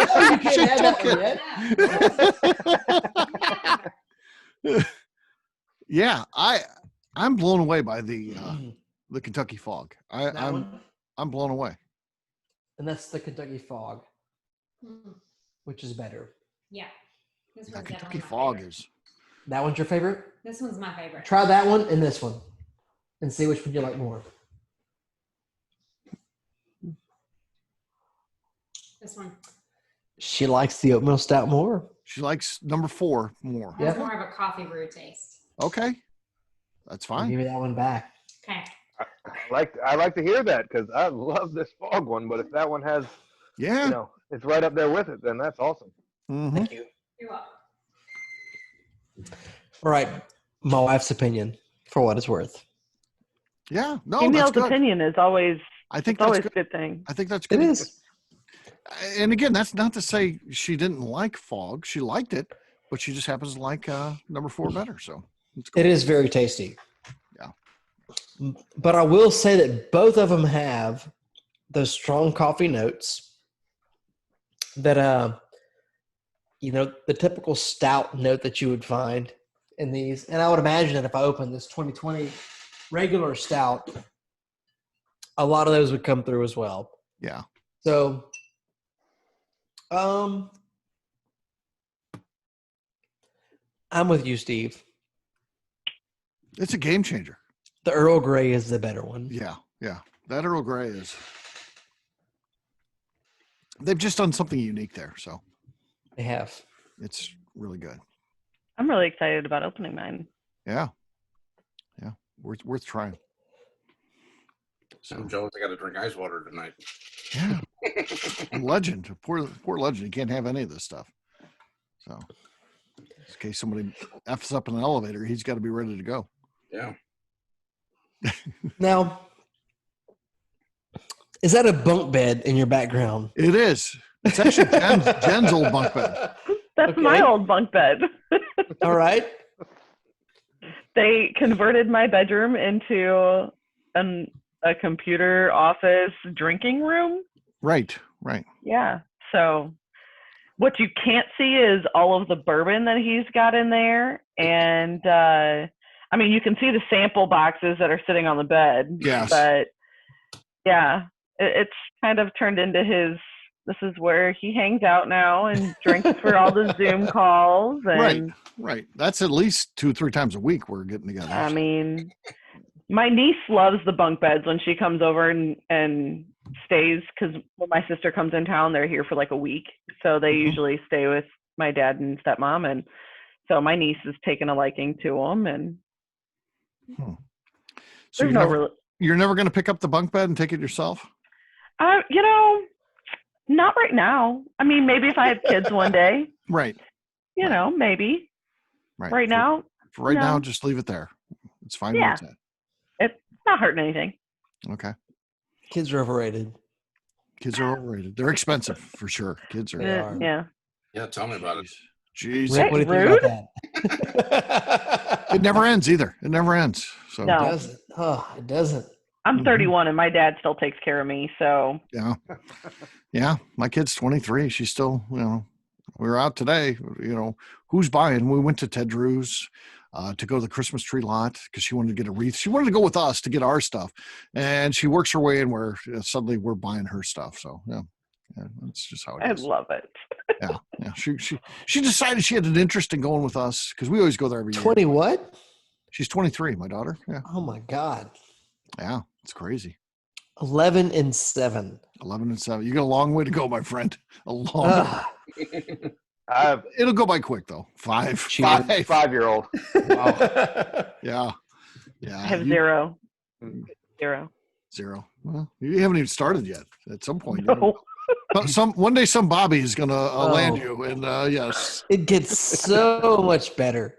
Oh, you can't have that took one it. yet? Yeah, I'm blown away by the Kentucky Fog. That I'm one? I'm blown away. And that's the Kentucky Fog, Mm, which is better. yeah. This That one's Kentucky definitely my Fog favorite. is. That one's your favorite? This one's my favorite. Try that one and this one and see which one you like more. This one. She likes the oatmeal stout more. She likes number 4 more. Has Yeah. more of a coffee brew taste. Okay, that's I'll fine. give you that one back. Okay. I like to hear that because I love this fog one. But if that one has, Yeah. it's right up there with it, then that's awesome. Mhm. Thank you. You're welcome. All right. My wife's opinion, for what it's worth. Yeah. No, that's Female's good. opinion is always I think it's always that's a good. good thing. I think that's It good. is. And again, that's not to say she didn't like Fog. She liked it, but she just happens to like number 4 better. So it's cool. It is very tasty. Yeah. But I will say that both of them have those strong coffee notes that, the typical stout note that you would find in these. And I would imagine that if I opened this 2020 regular stout, a lot of those would come through as well. Yeah. So, I'm with you, Steve. It's a game changer. The Earl Grey is the better one. Yeah. Yeah. That Earl Grey is. They've just done something unique there. So They have. it's really good. I'm really excited about opening mine. Yeah. Yeah. Worth trying. So Joe, I got to drink ice water tonight. Yeah. Legend. Poor legend. He can't have any of this stuff. So in case somebody F's up in an elevator, he's got to be ready to go. Yeah. Now, is that a bunk bed in your background? It is. It's actually Jen's old bunk bed. That's Okay. my old bunk bed. All right. They converted my bedroom into a computer office drinking room. Right. Right. Yeah. So what you can't see is all of the bourbon that he's got in there. And you can see the sample boxes that are sitting on the bed. Yes. But yeah, it's kind of turned into this is where he hangs out now and drinks for all the Zoom calls. And Right. That's at least 2-3 times a week we're getting together. I mean, my niece loves the bunk beds when she comes over and stays, because when my sister comes in town, they're here for like a week. So they usually stay with my dad and stepmom. And so my niece has taken a liking to them. And So there's you're never going to pick up the bunk bed and take it yourself? not right now. I mean, maybe if I have kids one day, Right. maybe. Right. Right now, For right now, no. just leave it there. It's fine. Yeah. Where it's not hurting anything. it's at. Okay. Kids are overrated. Kids are overrated. They're expensive for sure. Kids are. They are. Yeah. Yeah, tell me about it. Jeez. Rick, what do you think about that? It never ends either. It never ends. So No. It doesn't. Oh, it doesn't. I'm 31 and my dad still takes care of me. So yeah. Yeah. My kid's 23. She's still, we were out today, who's buying? We went to Ted Drew's to go to the Christmas tree lot because she wanted to get a wreath. She wanted to go with us to get our stuff. And she works her way in where suddenly we're buying her stuff. So yeah, that's just how it I is. love it. Yeah. She decided she had an interest in going with us because we always go there every year. 20 what? She's 23, my daughter. Yeah. Oh, my God. Yeah. It's crazy. 11 and 7. 11 and 7. You got a long way to go, my friend. A long Ugh. It'll go by quick though. 5. Cheers. 5. 5-year-old. Yeah. Yeah. I have you- 0. 0. Well, you haven't even started yet. At some point. No. One day some Bobby is gonna land Oh. you. And yes. It gets so much better.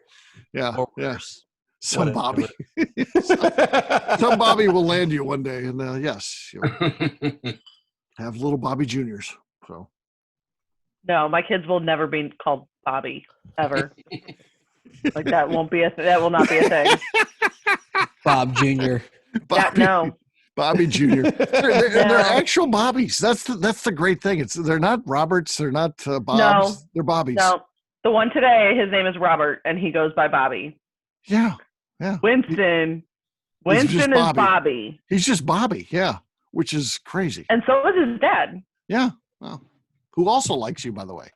Yeah. Or Yeah. worse. Some Bobby. Whatever. Some Bobby will land you one day, and yes, you'll have little Bobby Juniors. So No, my kids will never be called Bobby ever. Like that won't be that will not be a thing. Bob Jr. Yeah, Bobby, no. Bobby Junior. They're No. actual Bobbies. That's the great thing. They're not Roberts. They're not Bobs. They're Bobbies. No. The one today, his name is Robert, and he goes by Bobby. Yeah. Winston He's just is Bobby. He's just Bobby. Yeah, which is crazy. And so is his dad. Yeah. Well, who also likes you, by the way.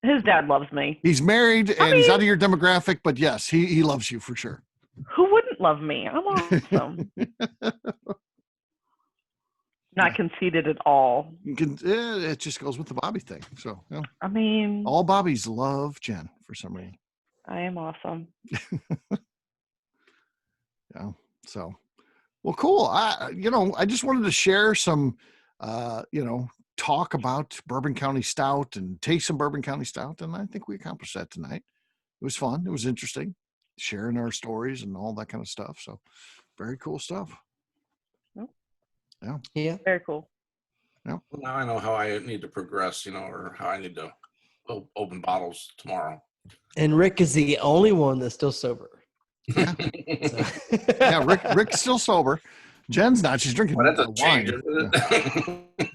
His dad loves me. He's married and he's out of your demographic, but yes, he loves you for sure. Who wouldn't love me? I'm awesome. Not conceited at all. It just goes with the Bobby thing. So, I mean, all Bobbies love Jen for some reason. I am awesome. Yeah. So, well, cool. I just wanted to share some, talk about Bourbon County Stout and taste some Bourbon County Stout. And I think we accomplished that tonight. It was fun. It was interesting sharing our stories and all that kind of stuff. So very cool stuff. Yeah. Very cool. Well, now I know how I need to progress, or how I need to open bottles tomorrow. And Rick is the only one that's still sober. Yeah. So. Yeah, Rick's still sober. Jen's not. She's drinking Well, that's a wine. change, isn't it?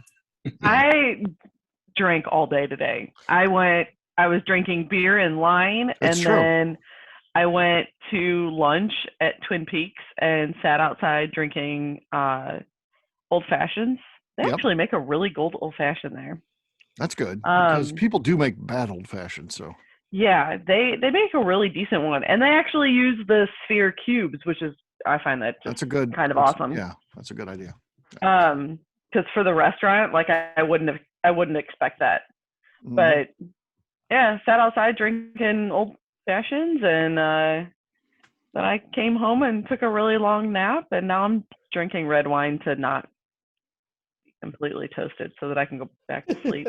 I drank all day today. I was drinking beer and wine, That's and true. then I went to lunch at Twin Peaks and sat outside drinking old fashions. They Yep. actually make a really good old fashioned there. That's good because people do make bad old fashioned. So Yeah, they make a really decent one, and they actually use the sphere cubes, which is I find that just that's a good kind of that's- awesome. Yeah, that's a good idea. Because for the restaurant, like I wouldn't expect that. Mhm. But yeah, sat outside drinking old fashions, and then I came home and took a really long nap, and now I'm drinking red wine to not be completely toasted so that I can go back to sleep.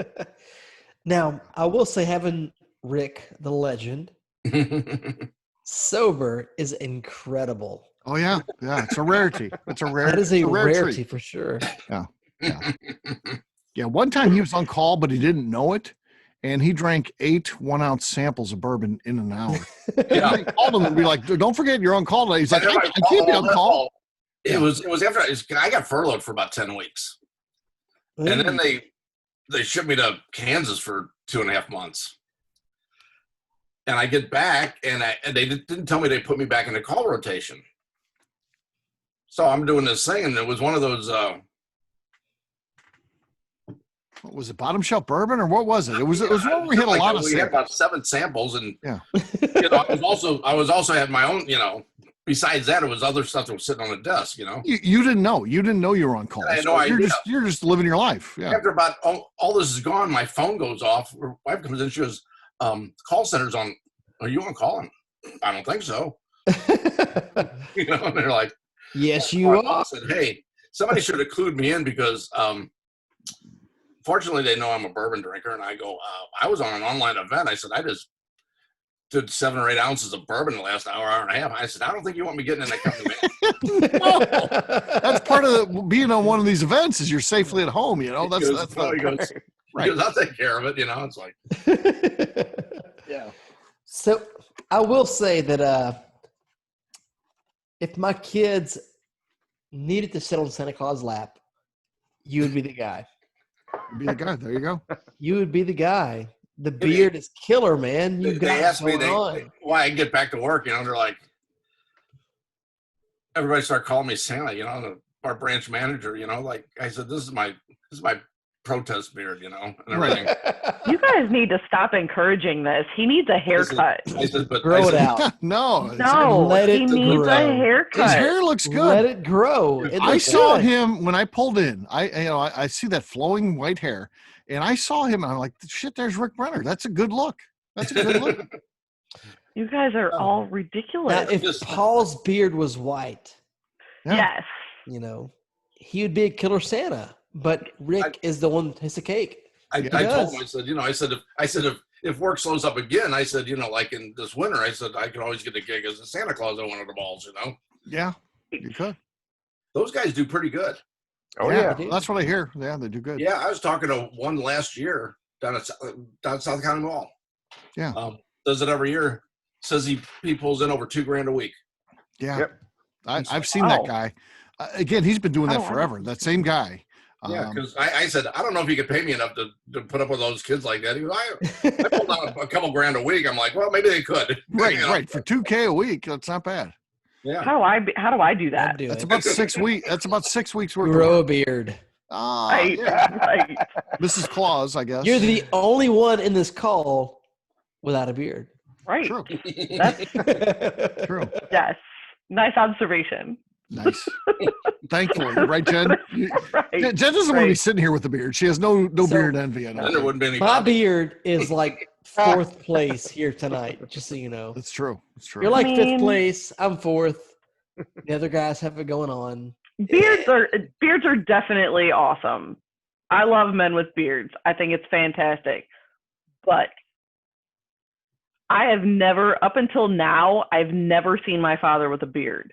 Now, I will say having Rick, the legend, sober is incredible. Oh yeah, it's a rarity. It's a rare. That is a it's rare rarity treat. for sure. Yeah, one time he was on call, but he didn't know it, and he drank 8 1-ounce samples of bourbon in an hour. Yeah. I called him and be like, "Don't forget you're on call today." He's like, "I can't be on call." It was after I got furloughed for about 10 weeks. And then they shipped me to Kansas for 2.5 months. And I get back, and they didn't tell me they put me back in the call rotation. So I'm doing this thing, and it was one of those. What was it, bottom shelf bourbon or what was it? It was one where we had a lot of we had samples. about 7 samples, and Yeah. I was also had my own. Besides that, it was other stuff that was sitting on the desk. You didn't know. You didn't know you were on call. I had So no idea. You're just living your life. Yeah. After about all this is gone, my phone goes off. Her wife comes in. She goes, "Call center's on. Are you on call?" And I don't think so. And they're like, Yes, my you are. boss said, "Hey, somebody should have clued me in because, fortunately, they know I'm a bourbon drinker." And I go, "I was on an online event." I said, "I just did 7 or 8 ounces of bourbon in the last hour and a half." I said, "I don't think you want me getting in that company, man." No, that's part of being on one of these events is you're safely at home. That's He goes, the He goes, "I'll take care of it." It's like, yeah. So I will say that if my kids needed to sit on Santa Claus' lap, you would be the guy. Be the guy. There you go. You would be the guy. The beard is killer, man. You they got asked it me going on. why I get back to work. They're like, everybody started calling me Santa. Our branch manager. Like I said, this is my protest beard. And everything. You guys need to stop encouraging this. He needs a haircut. I said, but Grow it out. No. No, Let he it needs grow. a haircut. His hair looks good. Let it grow. It I looks saw good. him when I pulled in. I see that flowing white hair, and I saw him. And I'm like, shit, there's Rick Brenner. That's a good look. That's a good look. You guys are all Now, ridiculous. if Paul's beard was white, Yeah. Yes. he would be a killer Santa. But Rick is the one that takes the cake. I does. told him, I said, if if work slows up again, I said, like in this winter, I said I could always get a gig as a Santa Claus at one of the balls. Yeah, you could. Those guys do pretty good. Oh yeah. they do. That's what I hear. Yeah, they do good. Yeah, I was talking to one last year down at South County Mall. Yeah. Does it every year. Says he pulls in over $2,000 a week. Yeah. Yep. I've seen that Wow. guy. Again, he's been doing I that don't like forever. That same guy. Yeah, because I said, I don't know if you could pay me enough to put up with those kids like that. He goes, I pulled out a couple grand a week. I'm like, well, maybe they could. Right, right. For $2,000 a week, that's not bad. Yeah. How do I do that? I'd do That's it. about 6 weeks. That's about 6 weeks worth. Grow a Of work. beard. Right, Yeah. right. Mrs. Claus, I guess. You're the only one in this call without a beard. Right. True. That's True. yes. Nice observation. Nice. Thankfully, right, Jen? Right. Jen doesn't want to be right. sitting here with a beard. She has no So- beard envy. I Then there know. wouldn't be any My problem. beard is like 4th place here tonight, just so you know. That's true. That's true. You're like I 5th mean- place. I'm 4th. The other guys have it going on. Beards are definitely awesome. I love men with beards. I think it's fantastic. But I have never, up until now, I've never seen my father with a beard.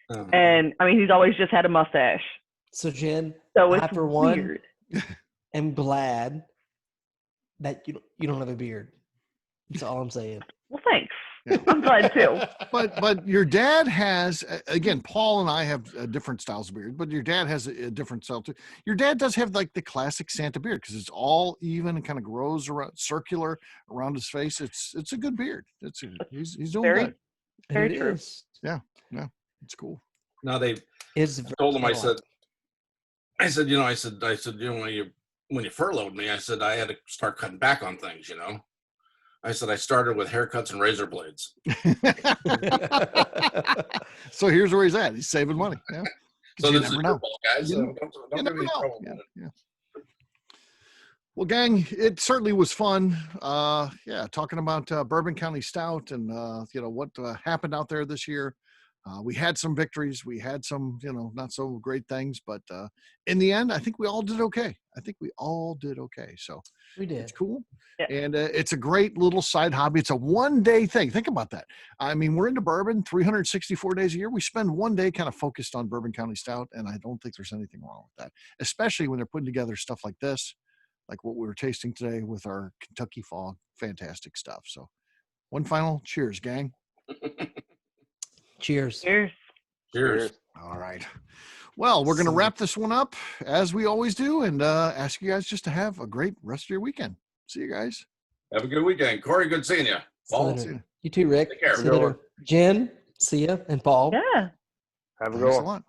Oh. And I mean, he's always just had a mustache. So, Jen, So it's I, for one, weird. am glad that you don't have a beard. That's all I'm saying. Well, thanks. Yeah. I'm glad too. But your dad has, again, Paul and I have different styles of beard, but your dad has a different style too. Your dad does have like the classic Santa beard because it's all even and kind of grows around, circular around his face. It's a good beard. He's doing Very- good. Very It true. is. It's cool. Now It's I told him, I versatile. said, when you furloughed me, I said I had to start cutting back on things, I said I started with haircuts and razor blades. So here's where he's at. He's saving money. Yeah. 'Cause So you this is never your know. fault, guys. You So never- don't You get never me in know. trouble Yeah, with it. yeah. Well, gang, it certainly was fun. Talking about Bourbon County Stout and what happened out there this year. We had some victories. We had some, not so great things, but in the end, I think we all did okay. So We did. it's cool. Yeah. And it's a great little side hobby. It's a one-day thing. Think about that. I mean, we're into bourbon 364 days a year. We spend one day kind of focused on Bourbon County Stout, and I don't think there's anything wrong with that, especially when they're putting together stuff like this, like what we were tasting today with our Kentucky Fog. Fantastic stuff. So one final cheers, gang. Cheers. Cheers. Cheers. All right. Well, we're going to wrap this one up as we always do and ask you guys just to have a great rest of your weekend. See you guys. Have a good weekend. Corey, good seeing you. Paul, See you later. You too, Rick. Take care. See you later. Jen, see ya. And Paul. Yeah. Have a Thanks good a one. lot.